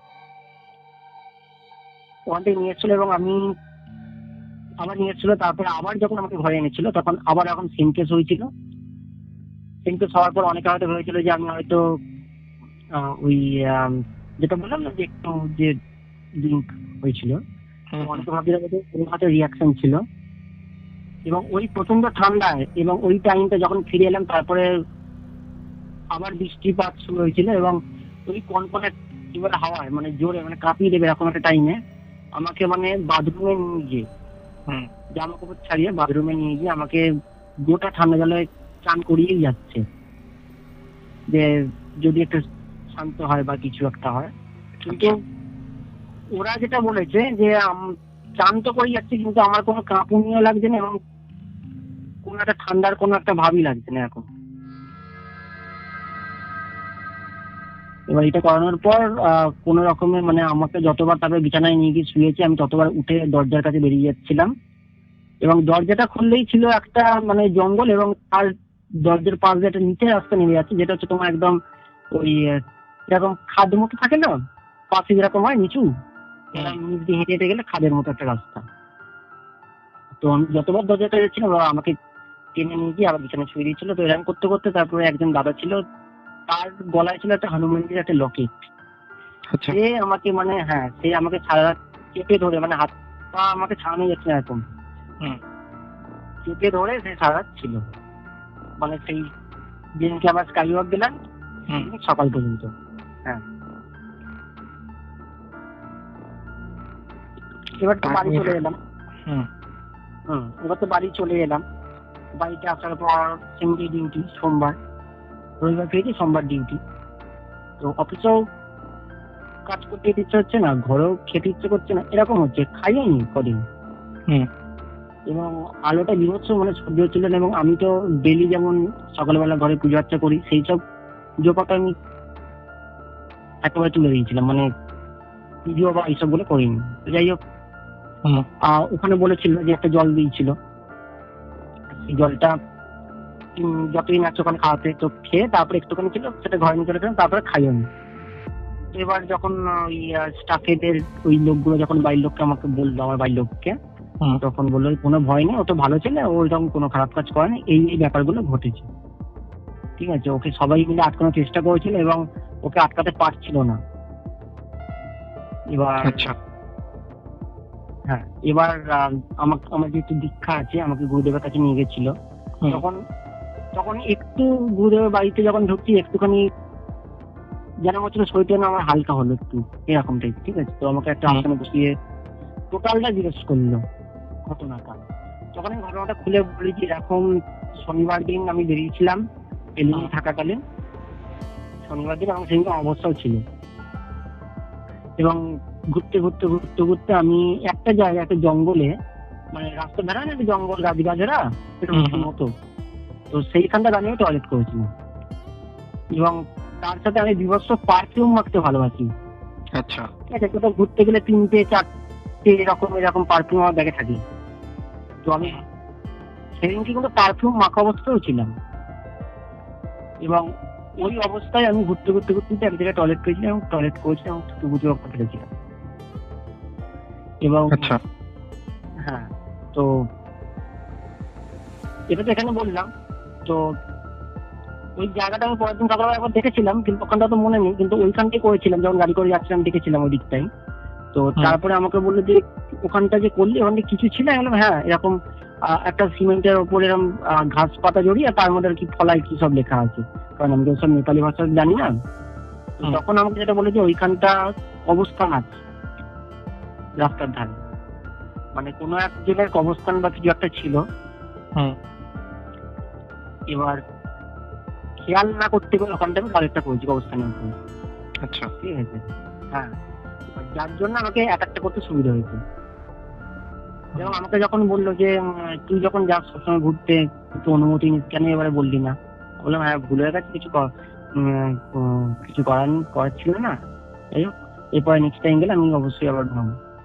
ওখান থেকে নিয়ে এসেছিল, এবং আমি আবার নিয়ে এসেছিল। তারপরে আবার যখন আমাকে ঘরে এনেছিল, তখন আবার এখন সেম কেস হয়েছিল। সেম কেস হওয়ার পর অনেকে হয়তো ভেবেছিল যে আমি হয়তো ওই যেটা বললাম না যে একটু যে ড্রিঙ্ক হয়েছিল, অনেকে ভাবছিল ওর হাতে রিয়াকশন ছিল। এবং ওই প্রচন্ড ঠান্ডায় এবং ওই টাইমটা যখন ফিরে এলাম, তারপরে আবার বৃষ্টিপাত শুরু হয়েছিল, এবং ওই কনকনে এবার হাওয়ায় মানে জোরে মানে কাঁপিয়ে দেবে এরকম একটা টাইমে আমাকে মানে বাথরুমে নিয়ে গিয়ে, জামা কাপড় ছাড়িয়ে বাথরুমে নিয়ে গিয়ে আমাকে গোটা ঠান্ডা জলে চান করিয়েই যাচ্ছে, যে যদি একটু শান্ত হয় বা কিছু একটা হয়। কিন্তু ওরা যেটা বলেছে যে চান তো করে যাচ্ছে, কিন্তু আমার কোনো কাঁপুনিও লাগছে না, এবং কোনো একটা ঠান্ডার কোনো একটা ভাবই লাগছে না এখন। এবার এটা করানোর পর কোনো রকমে মানে আমাকে যতবার তারপরে বিছানায় নিয়ে গিয়ে শুয়েছে, আমি ততবার উঠে দরজার কাছে বেরিয়ে যাচ্ছিলাম। এবং দরজাটা খুললেই ছিল একটা মানে জঙ্গল, এবং তার দরজার পাশ দিয়ে একটা নিচে রাস্তা নেমে যাচ্ছে, যেটা হচ্ছে তোমার একদম ওই এরকম খাদ মতো থাকে না, পাশে যেরকম হয় নিচু, নিচ দিয়ে হেঁটে হেঁটে গেলে খাদের মতো একটা রাস্তা। তো আমি যতবার দরজাটা যাচ্ছিলাম, আমাকে টেনে নিয়ে গিয়ে আবার বিছানায় শুয়ে দিয়েছিল। তো এরকম করতে করতে তারপরে একজন দাদা ছিল, তার গলায় ছিল একটা হনুমানজির একটা লকেট। আচ্ছা। সে আমাকে মানে হ্যাঁ, সে আমাকে সারা রাত চেপে ধরে, মানে হাত পা আমাকে ছাড়ানো যাচ্ছে না এরকম, হুম। চেপে ধরে সে সারা রাত ছিল। মানে সেই দিনকে আবার স্কাই ওয়াক গেলাম হুম। সকাল পর্যন্ত। হ্যাঁ, এবার তো বাড়ি চলে এলাম। হুম। এবার তো বাড়ি চলে এলাম। বাড়িতে আসার পর সেমডে ডিউটি, সোমবার রবিবার ফিরেছি, সোমবার ডিউটি। তো অফিসেও কাজ করতে ইচ্ছে হচ্ছে না, ঘরেও খেতে ইচ্ছে করছে না, এরকম হচ্ছে। খাইনি কদিন। হুম। এবং আলোটা বিভৎস মানে সহ্য হচ্ছিল না। এবং আমি তো ডেলি যেমন সকালবেলা ঘরে পুজো আর্চা করি, সেই সব পুজোপাটা আমি একেবারে তুলে দিয়েছিলাম, মানে পুজো বা এইসব বলে করিনি। তো যাই হোক, হুম। ওখানে বলেছিল যে একটা জল দিয়েছিল, সেই জলটা যতদিন আছে ওখানে খাওয়াতে, তো খেয়ে তারপরে একটুখানি ছিল সেটা ঘরে নিয়ে চলে গেলাম, তারপরে খাইনি। এবার যখন ওই স্টাফেদের ওই লোকগুলো যখন বাড়ির লোককে আমাকে বললো, আমার বাড়ির লোককে, হুম। তখন বললো কোনো ভয় নেই, ও তো ভালো ছেলে, ও এরকম কোনো খারাপ কাজ করে না, এই এই ব্যাপারগুলো ঘটেছে। ঠিক আছে, ওকে সবাই মিলে আটকানোর চেষ্টা করেছিল এবং ওকে আটকাতে পারছিল না। এবার আচ্ছা। হ্যাঁ, এবার আমার যেহেতু দীক্ষা আছে, আমাকে গুরুদেবের কাছে নিয়ে গেছিল। হুম। তখন একটু গুরুদেবের বাড়িতে যখন ঢুকছি, একটুখানি যেন হচ্ছিল শরীরটা না আমার হালকা হলো একটু, এরকম টাইপ। ঠিক আছে, তো আমাকে একটা হুম। আসনে বসিয়ে টোটালটা জিজ্ঞেস করলো ঘটনাটা। তখন আমি ঘটনাটা খুলে বলি যে এরকম শনিবার দিন আমি বেরিয়েছিলাম এলিমি থাকাকালীন, শনিবার দিন আমার সেদিন অবস্থাও ছিল। এবং ঘুরতে ঘুরতে ঘুরতে ঘুরতে আমি একটা জায়গায়, একটা জঙ্গলে, মানে রাস্তা ধারা না, একটা জঙ্গল গাছ গাছেরা এরকম মতো, তো সেইখানটা দাঁড়িয়ে টয়লেট করেছিলাম। এবং তার সাথে আমি বিভৎস পারফিউম মাখতে ভালোবাসি। আচ্ছা। ঠিক আছে, কোথাও ঘুরতে গেলে 3-4টে এরকম পারফিউম আমার ব্যাগে থাকে। তো আমি সেদিনকে কিন্তু পারফিউম মাখা অবস্থাও ছিলাম। এবং ওই অবস্থায় আমি ঘুরতে ঘুরতে ঘুরতে এক জায়গায় টয়লেট করেছিলাম এবং টয়লেট করেছিলাম এবং থুতু রক্ত ফেলেছিলাম। এবং আচ্ছা। হ্যাঁ, তো এটা তো এখানে বললাম। তো ওই জায়গাটা আমি পরের দিন সকালবেলা একবার দেখেছিলাম, কিন্তু ওখানটা তো মনে নেই, কিন্তু ওইখানটাই করেছিলাম যখন গাড়ি করে যাচ্ছিলাম, দেখেছিলাম ওই দিকটাই। তো তারপরে আমাকে বললো যে ওখানটা যে করলি ওখানে কিছু ছিল, আমি বললাম হ্যাঁ, এরকম একটা সিমেন্টের ওপর এরকম ঘাস পাতা জড়িয়ে তার মধ্যে আর কি ফলাই কি সব লেখা আছে, কারণ আমি তো সব নেপালি ভাষা জানি না। তো তখন আমাকে যেটা বলে যে ওইখানটা অবস্থান আছে রাস্তার ধারে, মানে কোনো একজনের অবস্থান বা কিছু একটা ছিল। এবার খেয়াল না করতে গেলে ওখানটা আমি টয়লেটটা করেছি অবস্থানের উপরে। আচ্ছা। ঠিক আছে, হ্যাঁ, যার জন্য আমাকে অ্যাটাকটা করতে সুবিধা হয়েছে। এবং আমাকে যখন বললো যে তুই যখন যাস সবসময় ঘুরতে, একটু অনুমতি নিস, কেন এবারে বললি না? বললাম হ্যাঁ, ভুল হয়ে গেছে, কিছু করার ছিল না। যাই হোক, এরপরে নেক্সট টাইম গেলে আমি অবশ্যই আবার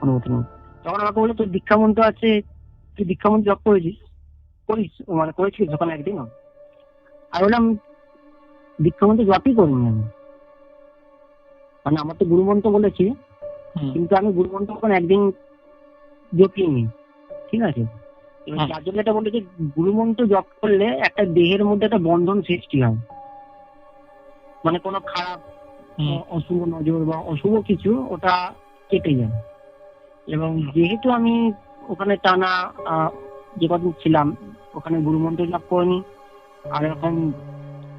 অনুমতি নেব। তখন আমাকে বললো তোর দীক্ষা মন্ত্র আছে, তুই দীক্ষা মন্ত্র জপ করেছিস, মানে করেছিস যখন একদিনও? আর বললাম দীক্ষা মন্ত্র জপই করিনি আমি, মানে আমার তো গুরুমন্ত্র বলেছি, কিন্তু আমি গুরুমন্ত্র তখন একদিন জপিনি। ঠিক আছে, যার জন্য এটা বললো যে গুরুমন্ত্র জপ করলে একটা দেহের মধ্যে একটা বন্ধন সৃষ্টি হয়, মানে কোনো খারাপ অশুভ নজর বা অশুভ কিছু ওটা কেটে যায়। এবং যেহেতু আমি ওখানে টানা যে কদিন ছিলাম ওখানে গুরুমন্ত্র জপ করিনি, আর এখন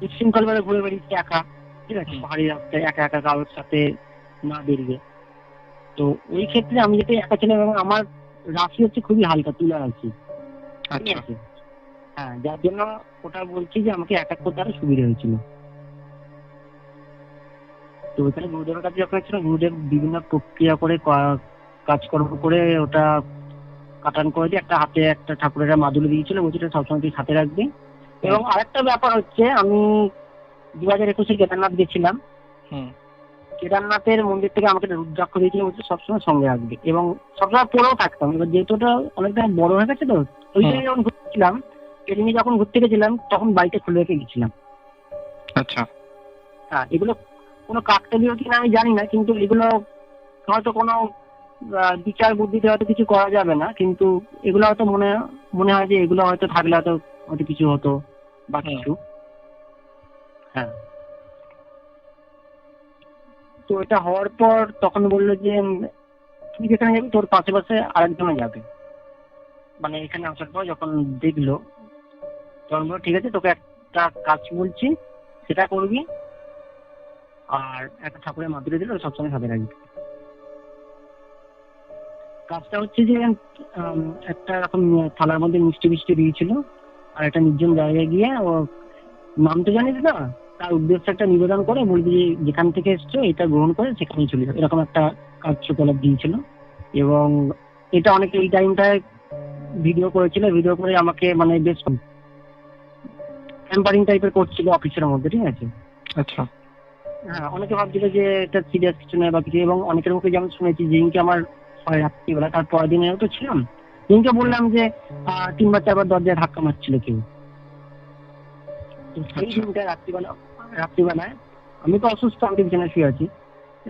উচ্ছৃঙ্খল ভাবে ঘুরে বেরিয়েছি একা। ঠিক আছে, পাহাড়ি রাস্তায় একা একা কারোর সাথে না বেরিয়ে। তো ওই ক্ষেত্রে আমি যেটা একা ছিলাম এবং আমার রাশি হচ্ছে খুবই হালকা, তুলা রাশি। ঠিক আছে, হ্যাঁ, যার জন্য ওটা বলছি যে আমাকে অ্যাটাক করতে আরো সুবিধা হয়েছিল। তো ওখানে গুরুদেবের কাছে যখন ছিল, গুরুদেব বিভিন্ন প্রক্রিয়া করে কাজকর্ম করে ওটা কাটান করে দিয়ে একটা হাতে একটা ঠাকুরের মাদুলি দিয়েছিল, বলছিল সবসময় তুই হাতে রাখবি। এবং আরেকটা ব্যাপার হচ্ছে, আমি 2021-এ কেদারনাথ গেছিলাম, কেদারনাথের মন্দির থেকে আমাকে রুদ্রাক্ষ দিয়েছিল, বলছে সবসময় সঙ্গে রাখবে, এবং সবসময় পরেও থাকতাম। এবার যেহেতু ওটা অনেকটা বড় হয়ে গেছে, তো ওইটাই যখন ঘুরতেছিলাম, এমনি যখন ঘুরতে গেছিলাম তখন বাড়িতে খুলে রেখে গেছিলাম। আচ্ছা। হ্যাঁ, এগুলো কোনো কাকতালীয় কিনা আমি জানি না, কিন্তু এগুলো হয়তো কোনো বিচার বুদ্ধিতে হয়তো কিছু করা যাবে না, কিন্তু এগুলো হয়তো মনে হয় যে এগুলো হয়তো থাকলে হয়তো হয়তো কিছু হতো বা হুম। কিছু। হ্যাঁ, তো এটা হওয়ার পর তখন বললো যে তুই যেখানে যাবি তোর পাশে পাশে আরেকজনে যাবে। মানে এখানে আসার পর যখন দেখলো তখন বললো ঠিক আছে তোকে একটা কাজ বলছি সেটা করবি, আর একটা ঠাকুরের মাদুরে দিলে সবসময় সাথে রাখবি। কাজটা হচ্ছে যে একটা এরকম থালার মধ্যে মিষ্টি মিষ্টি দিয়েছিল, আর একটা নির্জন জায়গায় গিয়ে ও নাম তো জানিস না, তার উদ্দেশ্যে একটা নিবেদন করে বলবি যে যেখান থেকে এসছো এটা গ্রহণ করে সেখানেই চলে যাবে, এরকম একটা কার্যকলাপ দিয়েছিল। এবং এটা অনেকে এই টাইমটায় ভিডিও করেছিল, ভিডিও করে আমাকে মানে বেশ হ্যাম্পারিং টাইপের করছিল অফিসের মধ্যে, ঠিক আছে। আচ্ছা। হ্যাঁ, অনেকে ভাবছিল যে এটা সিরিয়াস কিছু নয় বা কিছু, এবং অনেকের মুখে যেমন শুনেছি যেদিনকে আমার হয় রাত্রিবেলা তার পরের দিনেও তো ছিলাম, যেদিনকে বললাম যে 3 বার 4 বার দরজায় ধাক্কা মারছিল কেউ। তো সেই আচ্ছা। দিনটা রাত্রিবেলায় আমি তো অসুস্থ, আমি বিছানায় শুয়ে আছি,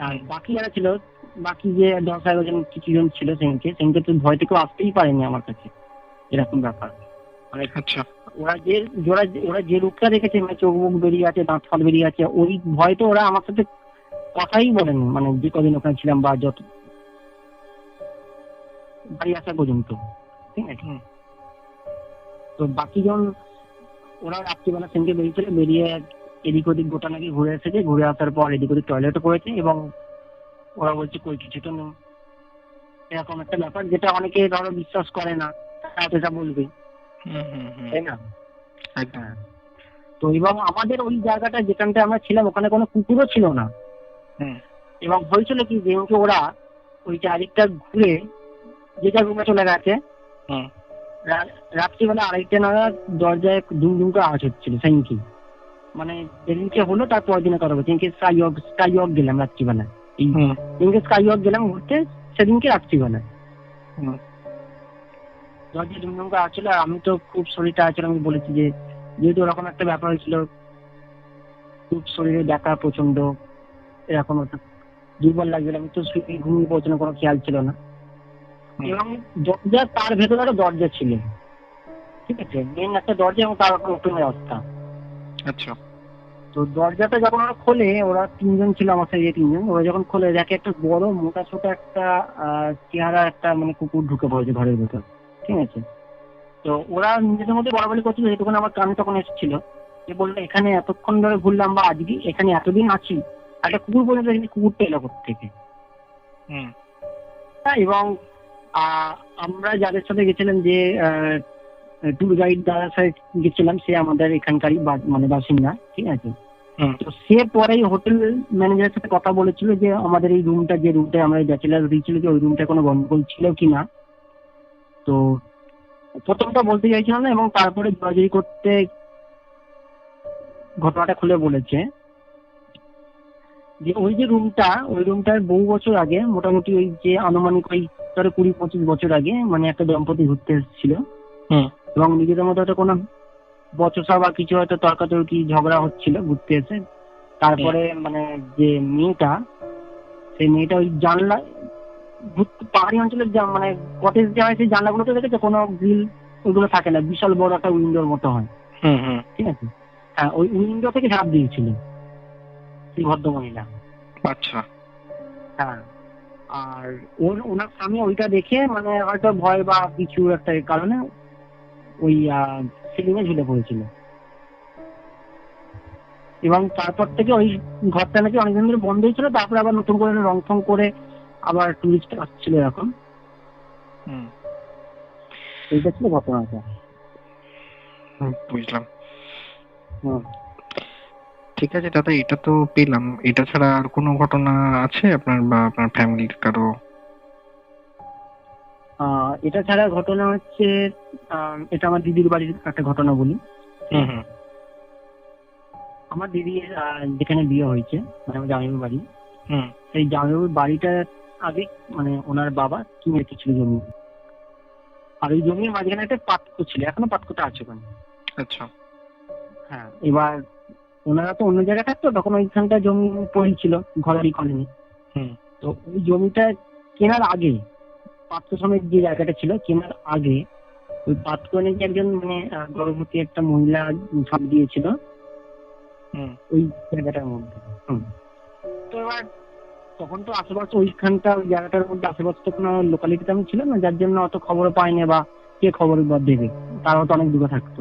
আর বাকি যারা ছিল, বাকি যে 10-11 জন কিছু জন ছিল সেদিনকে তো ভয় থেকে আসতেই পারেনি আমার কাছে, এরকম ব্যাপার। মানে আচ্ছা। ওরা যে রূপটা দেখেছে, মানে চোখ মুখ বেরিয়ে আছে, দাঁত ফাল বেরিয়ে আছে, ওই ভয়তে ওরা আমার সাথে কথাই বলেনি, মানে যে কদিন ওখানে ছিলাম বা যত বাড়ি আসা পর্যন্ত, ঠিক আছে। হুম। তো বাকি জন ওরা রাত্রিবেলা সেদিনকে বেরিয়েছিল, বেরিয়ে এদিক ওদিক গোটা নাকি ঘুরে এসেছে, ঘুরে আসার পর এদিক ওদিক টয়লেটও করেছে, এবং ওরা বলছে কই কিছু তো নেই, এরকম একটা ব্যাপার, যেটা অনেকে ধরো বিশ্বাস করে না, তারা তো এটা বলবে, হুম হুম হুম। তাই না। একদম। হ্যাঁ, তো এবং আমাদের ওই জায়গাটা যেখানটা আমরা ছিলাম ওখানে কোনো কুকুরও ছিল না। হুম। এবং হয়েছিল কি, যেহেতু ওরা ওই চারিকটা ঘুরে যেটা রুমে চলে গেছে, হুম। রাত্রিবেলা 2:30 নাগাদ দরজায় দুম দুম করে আওয়াজ হচ্ছিল সেদিনকে, মানে যেদিনকে হলো তার পরের দিনে কথা বলছি, সেদিনকে স্কাই ওয়াক গেলাম রাত্রিবেলা, এই হুম। যেদিনকে স্কাই ওয়াক গেলাম ঘুরতে সেদিনকে রাত্রিবেলা হুম। দরজায় দুম দুম করে আওয়াজ ছিল। আর আমি তো খুব শরীরটা আছে, আমি বলেছি যে যেহেতু ওরকম একটা ব্যাপার হয়েছিল, খুব শরীরে ব্যথা প্রচন্ড, এরকম একটা দুর্বল লাগছিল, আমি তো শুয়ে ঘুমিয়ে পড়ছিল, কোনো খেয়াল ছিল না। হুম। এবং দরজা, তার ভেতরে একটা দরজা ছিল, ঠিক আছে, মেন একটা দরজা, এবং তার উপর ওপেন রাস্তা। আচ্ছা। তো দরজাটা যখন ওরা খোলে, ওরা 3 জন ছিল আমার সাথে, 3 জন, ওরা যখন খোলে দেখে একটা বড় মোটা ছোট একটা চেহারা একটা মানে কুকুর ঢুকে পড়েছে ঘরের ভেতর, ঠিক আছে। তো ওরা নিজেদের মধ্যে বলাবলি করছিল, যেটুকুন আমার কানে তখন এসেছিল, যে বললো এখানে এতক্ষণ ধরে ঘুরলাম বা আজকে এখানে এতদিন আছি, একটা কুকুর পর্যন্ত এখানে, কুকুরটা এলো থেকে। হুম। এবং আমরা যাদের সাথে গেছিলাম, যে ট্যুর গাইড দাদার সাথে গেছিলাম, সে আমাদের এখানকারই মানে বাসিন্দা, ঠিক আছে। হুম। তো সে পরে হোটেল ম্যানেজারের সাথে কথা বলেছিল যে আমাদের এই রুমটা, যে রুমটা আমরা ব্যাচেলার দিয়েছিল, যে ওই রুমটা কোনো গন্ডগোল ছিল কিনা। তো প্রথমটা বলতে চাইছিল না, এবং তারপরে জড়াজড়ি করতে ঘটনাটা খুলে বলেছে যে ওই যে রুমটা, ওই রুমটার বহু বছর আগে, মোটামুটি ওই যে আনুমানিক ওই 20-25 বছর আগে, মানে একটা দম্পতি ঘুরতে এসেছিল, হুম। এবং নিজেদের মধ্যে হয়তো কোনো বচসা বা কিছু হয়তো তর্কাতর্কি ঝগড়া হচ্ছিল ঘুরতে এসে। তারপরে মানে যে মেয়েটা, সেই মেয়েটা ওই জানলা, পাহাড়ি অঞ্চলের মানে কটেজ যে হয় সেই জানলাগুলোতে দেখেছে কোনো গ্রিল ওইগুলো থাকে না, বিশাল বড় একটা উইন্ডোর মতো হয়, হুম। হুম। ঠিক আছে। হ্যাঁ, ওই উইন্ডো থেকে ঝাঁপ দিয়েছিল সেই ভদ্রমহিলা। আচ্ছা। হ্যাঁ, আর ওনার স্বামী ওইটা দেখে মানে হয়তো ভয় বা কিছু একটা কারণে ওই সিলিংয়ে ঝুলে পড়েছিল। এবং তারপর থেকে ওই ঘরটা নাকি অনেকদিন ধরে বন্ধই ছিল, তারপরে আবার নতুন করে রং ফং করে আবার টুরিস্ট আসছিল এখন। হুম। এইটা ছিল ঘটনাটা। বুঝলাম। হুম। ঠিক আছে দাদা, এটা তো পেলাম। এটা ছাড়া আর কোনো ঘটনা আছে আপনার বা আপনার ফ্যামিলির কারো? এটা ছাড়া ঘটনা হচ্ছে, এটা আমার দিদির বাড়ির একটা ঘটনা বলি। হুম হুম। আমার দিদির যেখানে বিয়ে হয়েছে, মানে আমার জামাইবাবুর বাড়ি, হুম। সেই জামাইবাবুর বাড়িটা আগে মানে ওনার বাবা কিনে রেখেছিল জমি, আর ওই জমির মাঝখানে একটা পাতকো ছিল, এখনো পাতকোটা আছে ওখানে। আচ্ছা। হ্যাঁ, এবার ওনারা তো অন্য জায়গায় থাকতো, তখন ওইখানটা জমি পড়েছিল ঘরেরই কলোনি। হুম। তো ওই জমিটা কেনার আগে, পাত্র সমেত যে জায়গাটা ছিল কেনার আগে, ওই পাতকুয়ানে যে একজন মানে গর্ভবতী একটা মহিলা ঝাঁপ দিয়েছিল ওই জায়গাটার মধ্যে। তো এবার তখন তো আশেপাশে ওইখানটা ওই জায়গাটার মধ্যে আশেপাশে তো কোনো লোকালিটিতে আমি ছিলাম না, যার জন্য অত খবর পাইনি বা কে খবর বা দেবে, তারাও তো অনেক দূরে থাকতো।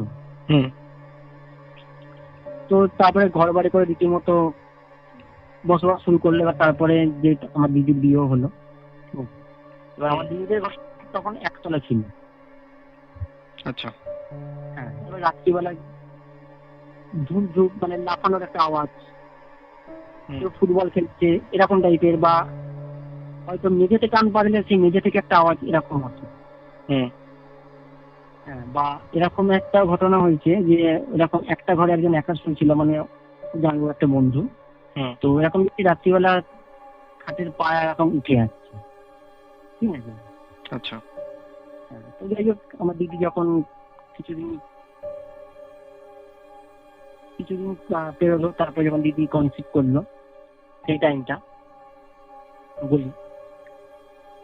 তো তারপরে ঘর বাড়ি করে রীতিমতো বসবাস শুরু করলে, এবার তারপরে যে আমার দিদির বিয়েও হলো। এবার আমার দিদিদের ঘর তখন একতলা ছিল। আচ্ছা। হ্যাঁ, এবার রাত্রিবেলায় ধূপ ধূপ মানে লাফানোর একটা আওয়াজ, কেউ ফুটবল খেলছে এরকম টাইপের, বা হয়তো মেঝেতে টান পারলে সেই মেঝে থেকে একটা আওয়াজ এরকম হচ্ছে। হ্যাঁ, বা এরকম একটা ঘটনা হয়েছে যে এরকম একটা ঘরে একজন একা শুনছিল, মানে জানবো একটা বন্ধু। তো এরকম রাত্রিবেলা খাটের পায়া এরকম উঠে যাচ্ছে, ঠিক আছে। আচ্ছা। তো যাই হোক, আমার দিদি যখন কিছুদিন পেরোলো, তারপরে যখন দিদি কনসিভ করলো, সেই টাইমটা বলি,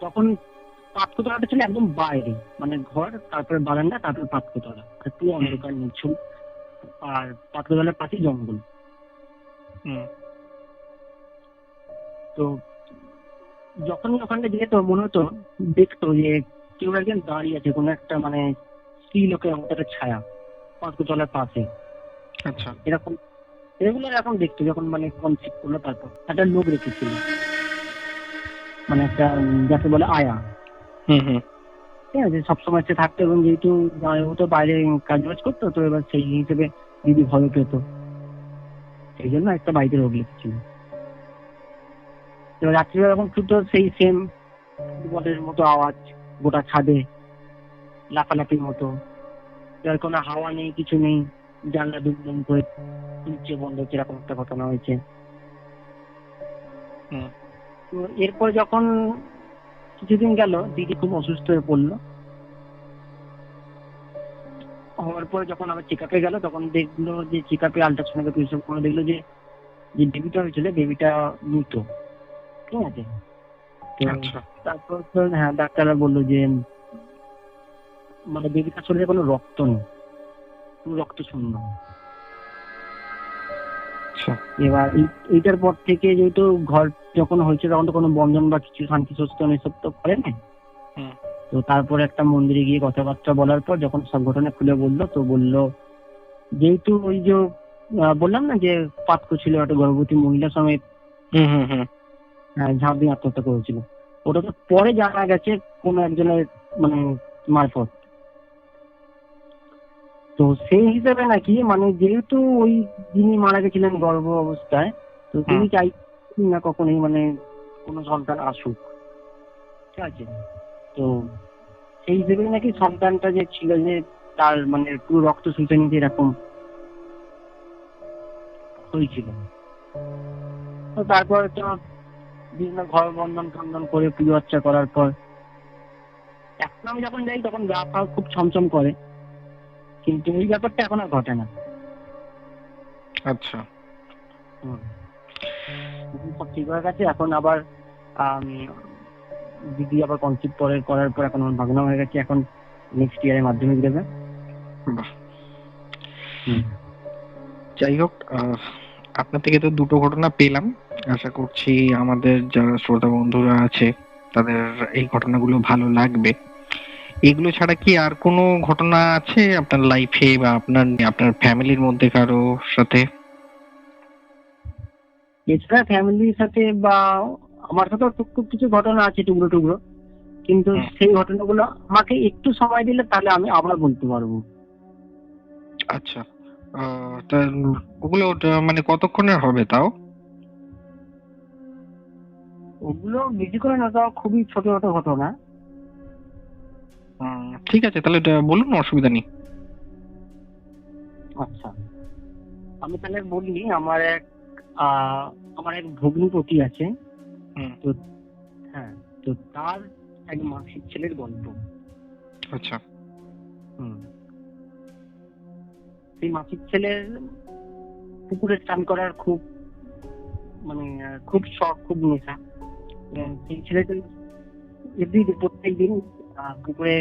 তখন পাতকোতলাটা ছিল একদম বাইরে, মানে ঘর, তারপরে বারান্দা, তারপরে পাতকোতলা, আর পুরো অন্ধকার নিঝুম, আর পাতকোতলার পাশে জঙ্গল। তো যখনই ওখানটা যেত মনে হতো, দেখতো যে কেউ একজন দাঁড়িয়ে আছে, কোনো একটা মানে স্ত্রী লোকের মতো একটা ছায়া পাতকোতলার পাশে। আচ্ছা। এরকম রেগুলার এখন দেখতো, যখন মানে কনসিভ করলো তারপর একটা লোক রেখেছিল, মানে একটা যাকে বলে আয়া। ঠিক আছে, সবসময় সে থাকতো, এবং যেহেতু ও তো বাইরে কাজ বাজ করতো, তো এবার সেই হিসেবে দিদি ভয় পেত, সেই জন্য একটা বাড়িতে লোক রেখেছিল। এবার রাত্রিবেলা যখন শুধু সেই সেম বলের মতো আওয়াজ গোটা ছাদে, লাফালাফির মতো, এবার কোনো হাওয়া নেই, কিছু নেই, জানলা দুম করে নিচে বন্ধ হচ্ছে, এরকম একটা ঘটনা হয়েছে। তো এরপর যখন কিছুদিন গেল, দিদি খুব অসুস্থ হয়ে পড়লো। হওয়ার পরে যখন আবার চেক আপে গেল, তখন দেখলো যে চেক আপে আল্ট্রাসাউন্ড করে দেখলো যে বেবিটা হয়েছিল, বেবিটা মৃত। ঠিক আছে। তো তারপর তো হ্যাঁ, ডাক্তাররা বললো যে মানে বেবিটার শরীরে কোনো রক্ত নেই, পুরো রক্ত শূন্য। এবার এইটার পর থেকে যেহেতু ঘর যখন হয়েছে, তখন তো কোনো বন্ধন বা কিছু শান্তি সচেতন এসব তো করে না। তো তারপর একটা মন্দিরে গিয়ে কথাবার্তা বলার পর যখন সব ঘটনা খুলে বললো, তো বললো যেহেতু ওই যে বললাম না যে পাতকো ছিল একটা গর্ভবতী মহিলা সমেত ঝাঁপ দিয়ে আত্মহত্যা করেছিল, ওটা তো পরে জানা গেছে কোন একজনের মানে মারফত। তো সেই হিসেবে নাকি মানে যেহেতু ওই যিনি মারা গেছিলেন গর্ভ অবস্থায়, তো তিনি চাইছেন না কখনোই মানে কোনো সন্তান আসুক। ঠিক আছে। তো সেই হিসেবে নাকি সন্তানটা যে ছিল, যে তার মানে পুরো রক্ত শুষে নিতে এরকম হয়েছিল। তো তারপর তো বিভিন্ন ঘর বন্ধন টন্ধন করে পুজো অর্চা করার পর এখন আমি যখন যাই, তখন গা পা খুব ছমছম করে, কিন্তু এই ব্যাপারটা এখন আর ঘটে না। আচ্ছা। সব ঠিক হয়ে গেছে। এখন আবার দিদি আবার কনসিভ করার পর এখন আমার ভাগনা হয়ে গেছে, এখন নেক্সট ইয়ারে মাধ্যমিক দেবে। যাই হোক, আপনার থেকে তো দুটো ঘটনা পেলাম। আশা করছি আমাদের যারা শ্রোতা বন্ধুরা আছে তাদের এই ঘটনাগুলো ভালো লাগবে। এগুলো ছাড়া কি আর কোনো ঘটনা আছে আপনার লাইফে বা আপনার ফ্যামিলির মধ্যে কারো সাথে? এছাড়া ফ্যামিলির সাথে বা আমার সাথেও খুব কিছু ঘটনা আছে, টুকরো টুকরো, কিন্তু সেই ঘটনাগুলো আমাকে একটু সময় দিলে তাহলে আমি আবার বলতে পারবো। আচ্ছা, তা ওগুলো মানে কতক্ষণের হবে তাও? ওগুলো বেশি করে না, তাও খুবই ছোট ছোট ঘটনা। ঠিক আছে, তাহলে বলুন, অসুবিধা নেই। আচ্ছা, আমি তাহলে বলি। আমার এক ভগ্নিপতি আছে। তো হ্যাঁ, তো তার এক মাসির ছেলের গল্প। আচ্ছা। সেই মাসির ছেলের পুকুরে স্নান করার খুব মানে খুব শখ, খুব নেশা। সেই ছেলেটা এভরিডে প্রত্যেক দিন পুকুরে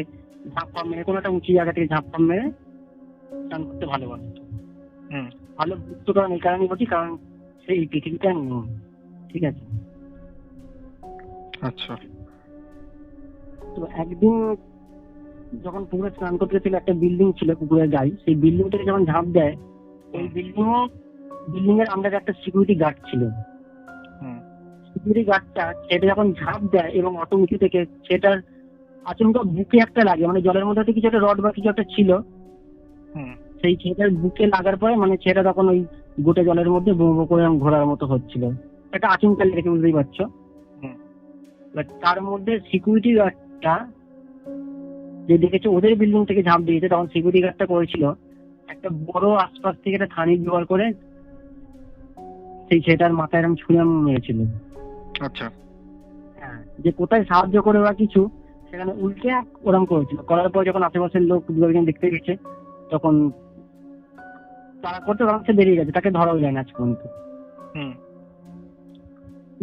ঝাঁপ ফাপ মেরে, কোনো একটা উঁচু জায়গা থেকে ঝাঁপ ফাপ মেরে স্নান করতে ভালোবাসতো। হুম। ভালো বুঝতো, কারণ এই কারণে বলছি, কারণ সেই পৃথিবীটা নেই, ঠিক আছে। আচ্ছা। তো একদিন যখন পুকুরে স্নান করতে ছিল, একটা বিল্ডিং ছিল পুকুরের গায়ে, সেই বিল্ডিং থেকে যখন ঝাঁপ দেয়, ওই বিল্ডিং এর আন্ডারে একটা সিকিউরিটি গার্ড ছিল। হুম। সিকিউরিটি গার্ডটা সেটা যখন ঝাঁপ দেয় এবং অত উঁচু থেকে, সেটার আচমকা বুকে একটা লাগে, মানে জলের মধ্যে হয়তো কিছু একটা রড বা কিছু একটা ছিল, হুম। সেই ছেলেটার বুকে লাগার পরে মানে ছেলেটা তখন ওই গোটে জলের মধ্যে বো বো করে ঘোরার মতো হচ্ছিল। একটা আচমকা লেগেছে, বুঝতেই পারছো। হুম। এবার তার মধ্যে সিকিউরিটি গার্ডটা যে দেখেছে ওদের বিল্ডিং থেকে ঝাঁপ দিয়েছে, তখন সিকিউরিটি গার্ডটা করেছিল একটা বড় আশপাশ থেকে একটা থানি জোগাড় করে সেই ছেলেটার মাথায় এরকম ছুঁড়ে মেরেছিল। আচ্ছা। হ্যাঁ, যে কোথায় সাহায্য করে বা কিছু, সেখানে উল্টে ওরম করেছিল। করার পর যখন আশেপাশের লোক দুজন দেখতে গেছে, তখন তারা করতে তখন সে বেরিয়ে গেছে, তাকে ধরাও যায় না আজ পর্যন্ত। হুম।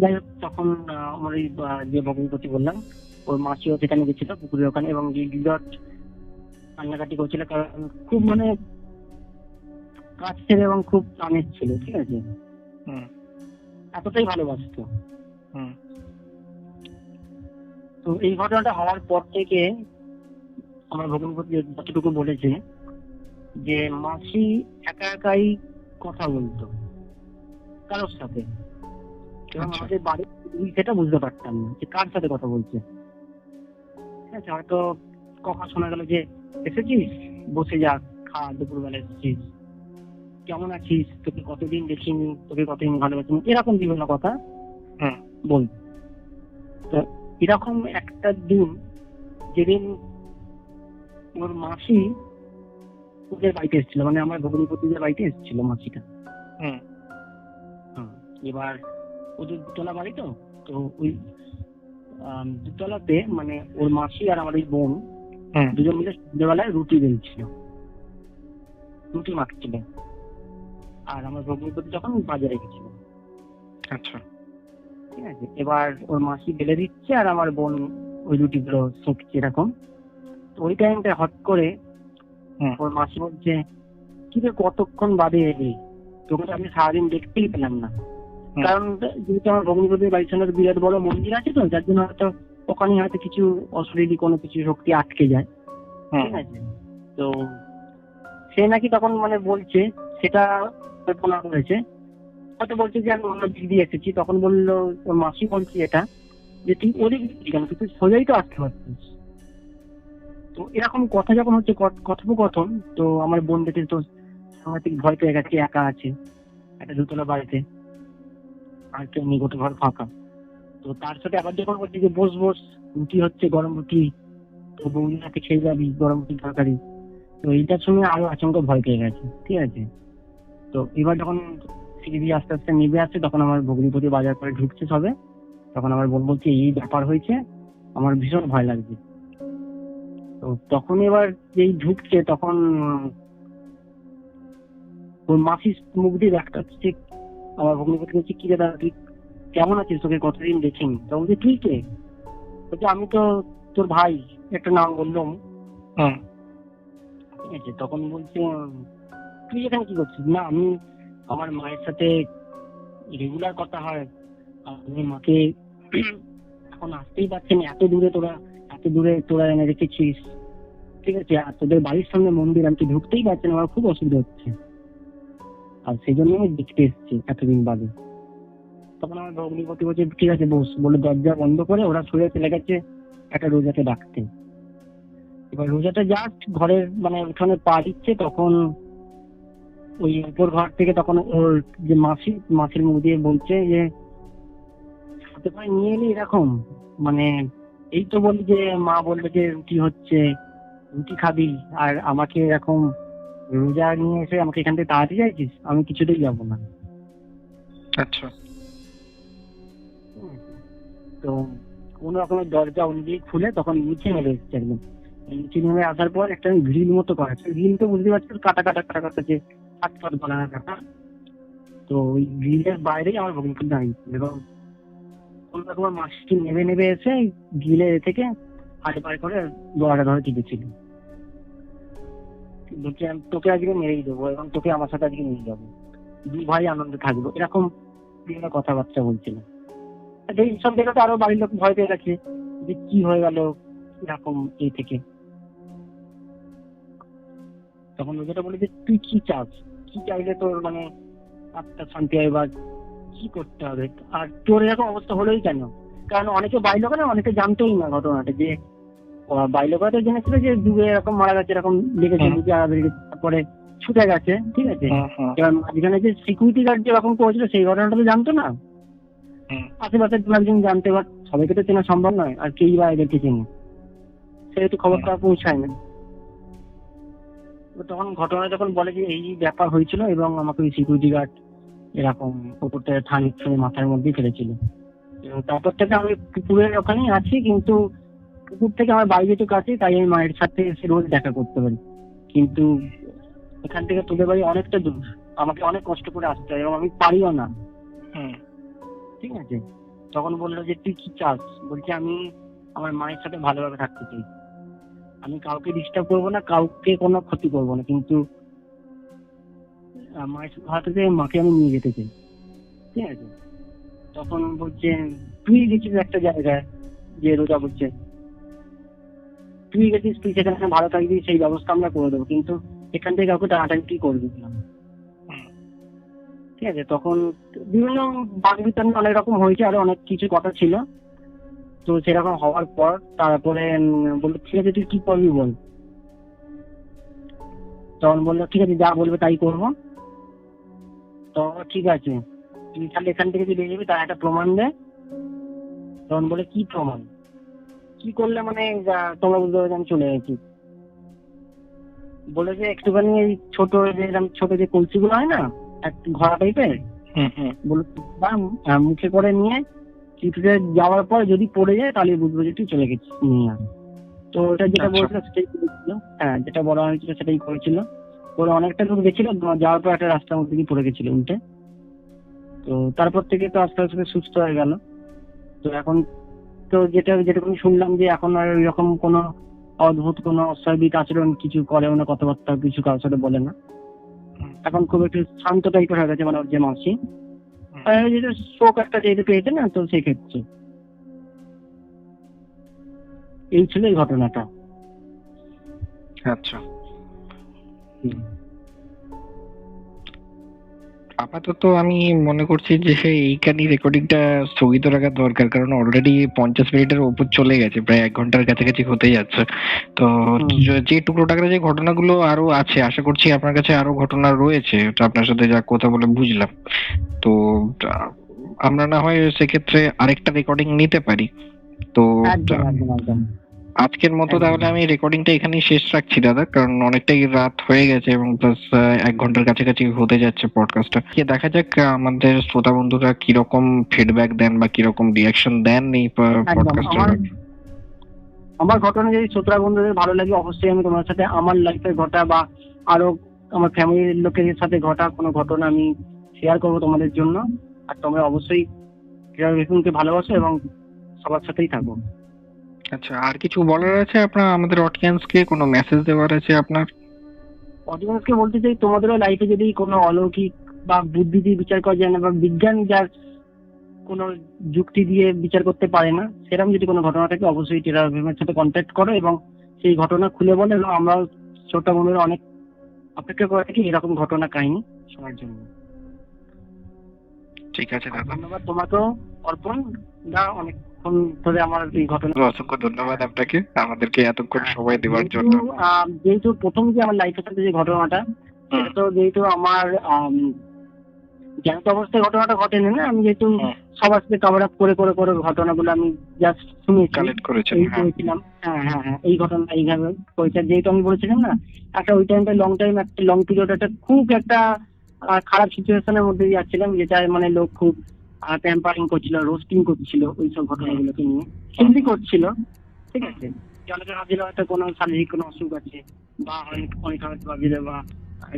যাই হোক, তখন আমার এই যে ভগ্নিপতি বললাম, ওর মাসিও সেখানে গেছিল পুকুরের ওখানে, এবং গিলট কান্নাকাটি করছিল, কারণ খুব মানে কাছের এবং খুব প্রাণের ছিল, ঠিক আছে। হুম। এতটাই ভালোবাসতো। হুম। তো এই ঘটনাটা হওয়ার পর থেকে আমার ভগ্নিপতি যতটুকু বলেছে যে মাসি একা একাই কথা বলতো কারোর সাথে, এবং আচ্ছা। আমাদের বাড়ির সেটা বুঝতে পারতাম না যে কার সাথে কথা বলছে। ঠিক আছে, হয়তো কখন শোনা গেল যে এসেছিস, বসে যা, খা, দুপুরবেলা এসেছিস, কেমন আছিস, তোকে কতদিন দেখিনি, তোকে কতদিন ভালোবাসি, এরকম বিভিন্ন কথা হুম। বল। তো এরকম একটা দিন, যেদিন ওর মাসি ওদের বাড়িতে এসেছিল, মানে আমার ভগ্নিপতিদের বাড়িতে এসেছিল মাসিটা। হুম। এবার ওদের দুতলা বাড়ি, তো তো ওই দুতলাতে মানে ওর মাসি আর আমার ওই বোন হুম। দুজন মিলে সন্ধ্যেবেলায় রুটি বেলছিল, রুটি মাখছিল, আর আমার ভগ্নিপতি যখন বাজারে গেছিল। আচ্ছা। ঠিক আছে, এবার ওর মাসি বেলে দিচ্ছে আর আমার বোন ওই রুটিগুলো সেঁকছে এরকম। তো ওই টাইমটা হট করে হুম। ওর মাসি বলছে, কি রে কতক্ষণ বাদে এলি, তোকে তো আমি সারাদিন দেখতেই পেলাম না। হুম। কারণ যেহেতু আমার ভগ্নিপতির বাড়ির সামনে বিরাট বড় মন্দির আছে, তো যার জন্য হয়তো ওখানে হয়তো কিছু অশরীরী কোনো কিছু শক্তি আটকে যায়। হুম। ঠিক আছে, তো সে নাকি তখন মানে বলছে, সেটা কল্পনা করেছে, হয়তো বলছে যে আমি অন্য দিক দিয়ে এসেছি। তখন বললো ওর মাসি বলছে এটা, যে তুই ওদিক দিয়ে কেন, তুই সোজাই তো আসতে পারছিস। তো এরকম কথা যখন হচ্ছে কথোপকথন, তো আমার বোন দেখে তো সাংঘাতিক ভয় পেয়ে গেছে, একা আছে একটা দুতলা বাড়িতে, আর কেউ নেই, গোটা ঘর ফাঁকা। তো তার সাথে আবার যখন বলছি যে বস বস, রুটি হচ্ছে, গরম রুটি, তো বৌদিনাকে খেয়ে যাবি গরম রুটি তরকারি, তো এইটার সঙ্গে আরো আচমকা ভয় পেয়ে গেছে। ঠিক আছে, তো এবার যখন সিঁড়ি দিয়ে আস্তে আস্তে নেমে আসছে, তখন আমার ভগ্নিপতি বাজার করে ঢুকছে সবে, তখন আমার বোন বলছে এই ব্যাপার হয়েছে, আমার ভীষণ ভয় লাগছে। তো তখন এবার যেই ঢুকছে, তখন ওর মাসির মুখ দিয়ে একটা ঠিক আমার ভগ্নিপতি বলছে, কি রে দাদা, তুই কেমন আছিস, তোকে কতদিন দেখিনি। তখন বলছে তুই কে? বলছে আমি তো তোর ভাই, একটা নাম বললাম। হুম। ঠিক আছে, তখন বলছে তুই এখানে কি করছিস? না, আমি আমার মায়ের সাথে রেগুলার কথা হয়, আমি মাকে এখন আসতেই পারছি না, এত দূরে তোরা এনে রেখেছিস। ঠিক আছে, আর তোদের বাড়ির সামনে মন্দির, আমি তো ঢুকতেই পারছি না, আমার খুব অসুবিধা হচ্ছে, আর সেই জন্য আমি দেখতে এসেছি এতদিন বাদে। তখন আমার ভগ্নিপতি বলছে ঠিক আছে বস, বলে দরজা বন্ধ করে ওরা শুয়ে চলে গেছে একটা রোজাকে ডাকতে। এবার রোজাটা জাস্ট ঘরের মানে উঠানে পা দিচ্ছে, তখন ওই উপর ঘর থেকে তখন ওর যে মাসির মুখ দিয়ে বলছে যে হাতে পায়ে নিয়ে এলি এরকম, মানে এই তো বলি যে মা বলবে যে রুটি হচ্ছে, রুটি খাবি, আর আমাকে এরকম রোজা নিয়ে এসে আমাকে এখান থেকে তাড়াতে চাইছিস, আমি কিছুতেই যাবো না। আচ্ছা। তো কোন রকমের দরজা অনুযায়ী খুলে তখন নিচে নেমে এসেছে একদম। নিচে নেমে আসার পর একটা গ্রিল মতো করা আছে, গ্রিল তো বুঝতে পারছো কাটা কাটা যে হাত ফাট বানানোর কাটা। তো ওই গ্রিলের বাইরেই আমার ভগ্নিপতি দাঁড়িয়েছিল, এবং কোন রকমের মাসিকে নেবে এসে গ্রিলের থেকে হাত বার করে গলাটা ধরে টিপেছিল, বলছে আমি তোকে আজকে মেরেই দেবো এবং তোকে আমার সাথে আজকে নিয়ে যাবো, দুই ভাই আনন্দে থাকবো, এরকম বিভিন্ন কথাবার্তা বলছিল। এইসব দেখে তো আরো বাড়ির লোক ভয় পেয়ে গেছে যে কি হয়ে গেল এরকম এই থেকে। তখন ও যেটা বলে যে তুই কি চাস, কি চাইলে তোর মানে আত্মা শান্তি হয় বা কি করতে হবে, আর তোর এরকম অবস্থা হলোই কেন? কারণ অনেকে বাড়ির লোক না, অনেকে জানতোই না ঘটনাটা, যে বাড়ির লোকরা তো জেনেছিল যে ডুবে এরকম মারা গেছে, এরকম লেগেছে, ডুবে তারপরে ছুটে গেছে, ঠিক আছে। এবার মাঝখানে যে সিকিউরিটি গার্ড যেরকম করেছিল সেই ঘটনাটা তো জানতো না, আশেপাশের দু একজন জানতে, এবার সবাইকে তো চেনা সম্ভব নয়, আর কেই বা এদেরকে চেনে, সেহেতু খবরটা পৌঁছায় না। তখন ঘটনা যখন বলে যে এই ব্যাপার হয়েছিল এবং আমাকে ওই সিকিউরিটি গার্ড এরকম উপর থেকে ঠানি ছুঁড়ে মাথার মধ্যেই ফেলেছিল, এবং তারপর থেকে আমি পুকুরের ওখানেই আছি, কিন্তু পুকুর থেকে আমার বাড়ি যেটুকু আছে তাই আমি মায়ের সাথে এসে রোজ দেখা করতে পারি, কিন্তু এখান থেকে তোদের বাড়ি অনেকটা দূর, আমাকে অনেক কষ্ট করে আসতে হয় এবং আমি পারিও না, ঠিক আছে। তখন বললো যে তুই কি চাস? বলছি আমি আমার মায়ের সাথে ভালোভাবে থাকতে চাই, আমি কাউকে ডিস্টার্ব করবো না, কাউকে কোনো ক্ষতি করবো না, কিন্তু মায়ের সাথে ভালো থাকতে মাকে আমি নিয়ে যেতে চাই, ঠিক আছে। তখন বলছে তুই গেছিস একটা জায়গায়, যে রোজা বলছে তুই গেছিস, তুই সেখানে ভালো থাকবি, সেই ব্যবস্থা আমরা করে দেবো, কিন্তু এখান থেকে কাউকে টানাটানি কি করবি না, ঠিক আছে। তখন বিভিন্ন বাদ বিতরণ অনেক রকম হয়েছে, আরো অনেক কিছু কথা ছিল, তো সেরকম হওয়ার পর তারপরে বললো ঠিক আছে তুই কি করবি বল। তখন বললো ঠিক আছে যা বলবে তাই করবো। তো ঠিক আছে তুই তাহলে এখান থেকে যদি যাবি তার একটা প্রমাণ দে। তখন বলে কি প্রমাণ, কি করলে মানে তোমরা বুঝতে পারবে আমি চলে গেছি। বলে যে একটুখানি এই ছোট যে কলসিগুলো হয় না একটু ঘোড়া টাইপের, বলে মুখে করে নিয়ে কিছুতে যাওয়ার পর যদি পড়ে যায় তাহলে বুঝবো যে তুই চলে গেছিস নিয়ে। তো ওটা যেটা বলছিল সেটাই করেছিল, হ্যাঁ যেটা বলা হয়েছিল সেটাই করেছিল। ওরা অনেকটা দূর গেছিল, যাওয়ার পর একটা রাস্তার মধ্যে দিয়ে পড়ে গেছিল উল্টে। তো তারপর থেকে তো আস্তে আস্তে সুস্থ হয়ে গেল। তো এখন তো যেটুকু শুনলাম যে এখন আর এরকম কোনো অদ্ভুত কোনো অস্বাভাবিক আচরণ কিছু করেও না, কথাবার্তা কিছু কারোর সাথে বলে না, এখন খুব একটু শান্ত টাইপের হয়ে গেছে, মানে ওর যে মাসি যেটা শোক একটা যেহেতু পেয়েছে না, তো সেই ক্ষেত্রে এই ছিল এই ঘটনাটা। আচ্ছা, আপাতত আমি মনে করছি যে এইখানে রেকর্ডিংটা স্থগিত রাখা দরকার, কারণ অলরেডি 50 মিনিটের উপর চলে গেছে, প্রায় 1 ঘন্টার কাছাকাছি হতেই যাচ্ছে। তো যে টুকরো টাকরা যে ঘটনাগুলো আরো আছে, আশা করছি আপনার কাছে আরো ঘটনা রয়েছে, তো আপনার সাথে যা কথা বলে বুঝলাম। তো আমরা না হয় সেক্ষেত্রে আরেকটা রেকর্ডিং নিতে পারি। তো আজকের মতো তাহলে আমি রেকর্ডিংটা এখানেই শেষ রাখছি দাদা, কারণ অনেকটাই রাত হয়ে গেছে এবং প্লাস 1 ঘন্টার কাছাকাছি হতে যাচ্ছে পডকাস্টটা। দেখা যাক আমাদের শ্রোতা বন্ধুরা কিরকম ফিডব্যাক দেন বা কিরকম রিয়াকশন দেন এই পডকাস্টের। আমার ঘটনা যদি শ্রোতা বন্ধুদের ভালো লাগে অবশ্যই আমি তোমার সাথে আমার লাইফের ঘটা বা আরো আমার ফ্যামিলির লোকের সাথে ঘটা কোনো ঘটনা আমি শেয়ার করবো তোমাদের জন্য। আর তোমরা অবশ্যই কে ভালোবাসো এবং সবার সাথেই থাকো। আচ্ছা, আর কিছু বলার আছে আপনার আমাদের অডিয়েন্সকে, কোনো মেসেজ দেওয়ার আছে আপনার? অডিয়েন্সকে বলতে চাই তোমাদেরও লাইফে যদি কোনো অলৌকিক বা বুদ্ধি দিয়ে বিচার করা যায় না, বা বিজ্ঞান যার কোনো যুক্তি দিয়ে বিচার করতে পারে না, সেরকম যদি কোনো ঘটনা থাকে অবশ্যই টেরার এফএমের সাথে কন্ট্যাক্ট করো এবং সেই ঘটনা খুলে বলো, এবং আমরা ছোট বন্ধুরা অনেক অপেক্ষা করে থাকি এরকম ঘটনা কাহিনী শোনার জন্য। ঠিক আছে দাদা, ধন্যবাদ তোমাকেও অর্পণ দা, অনেকক্ষণ ধরে আমার এই ঘটনা। অসংখ্য ধন্যবাদ আপনাকে আমাদেরকে এতক্ষণ সময় দেওয়ার জন্য। যেহেতু প্রথম যে আমার লাইফের সাথে যে ঘটনাটা, সেটা তো যেহেতু আমার জ্ঞাত অবস্থায় ঘটনাটা ঘটেনি না, আমি যেহেতু সবার সাথে কভার আপ করে করে করে ঘটনাগুলো আমি জাস্ট শুনেছি, কালেক্ট করেছিলাম। হ্যাঁ এই ঘটনা এইভাবে করেছে। যেহেতু আমি বলেছিলাম না একটা ওই টাইমটা একটা লং পিরিয়ড একটা খুব একটা খারাপ সিচুয়েশনের মধ্যে যাচ্ছিলাম, যেটা মানে লোক খুব ট্যাম্পারিং করছিল, রোস্টিং করছিল, ওইসব ঘটনাগুলোকে নিয়ে হিন্দি করছিল, ঠিক আছে। অনেকে ভাবছিল হয়তো কোনো শারীরিক কোনো অসুখ আছে, বা অনেক হয়তো ভাবছিল বা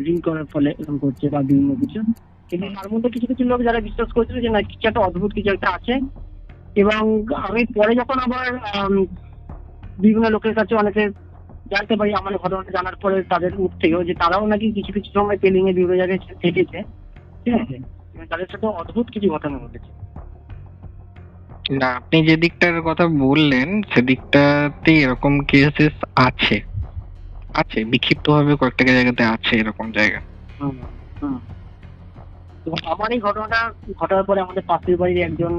ড্রিঙ্ক করার ফলে এরকম করছে বা বিভিন্ন কিছু, কিন্তু তার মধ্যে কিছু কিছু লোক যারা বিশ্বাস করছিল যে না কিছু একটা অদ্ভুত কিছু একটা আছে। এবং আমি পরে যখন আবার বিভিন্ন লোকের কাছে অনেকে জানতে পারি আমার ঘটনাটা জানার পরে তাদের মুখ থেকেও যে তারাও নাকি কিছু কিছু সময় পেলিং এ বিভিন্ন জায়গায় থেকেছে, ঠিক আছে, এবং তাদের সাথে অদ্ভুত কিছু ঘটনা ঘটেছে। না, আপনি যে দিকটার কথা বললেন সেদিকটাতে এরকম কেসেস আছে, বিক্ষিপ্ত ভাবে কয়েকটা জায়গাতে আছে এরকম জায়গা। হুম, হুম। এবং আমার এই ঘটনাটা ঘটার পরে আমাদের পাশের বাড়ির একজন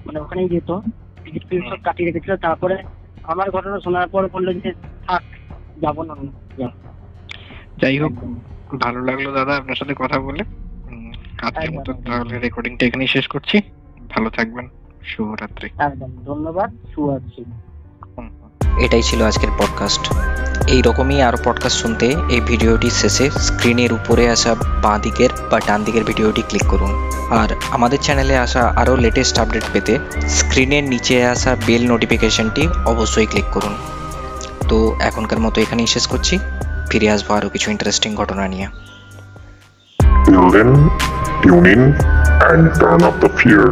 মানে ওখানেই যেত, টিকিট ফিকিট সব কাটিয়ে রেখেছিল। তারপরে আমার ঘটনা শোনার পর বললো যে থাক, যাবো না। যাই হোক, ভালো লাগলো দাদা আপনার সাথে কথা বলে। আজকের মতো তাহলে রেকর্ডিংটা এখানেই শেষ করছি। ভালো থাকবেন, শুভরাত্রি। একদম, ধন্যবাদ, শুভরাত্রি। এটাই ছিল আজকের পডকাস্ট। এই রকমই আরও পডকাস্ট শুনতে এই ভিডিওটির শেষে স্ক্রিনের উপরে আসা বাঁ দিকের বা ডান দিকের ভিডিওটি ক্লিক করুন। আর আমাদের চ্যানেলে আসা আরও লেটেস্ট আপডেট পেতে স্ক্রিনের নিচে আসা বেল নোটিফিকেশনটি অবশ্যই ক্লিক করুন। তো এখনকার মতো এখানেই শেষ করছি, ফিরে আসবো আরও কিছু ইন্টারেস্টিং ঘটনা নিয়ে। Till then, tune in and turn up the fear.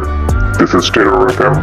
This is Terror FM.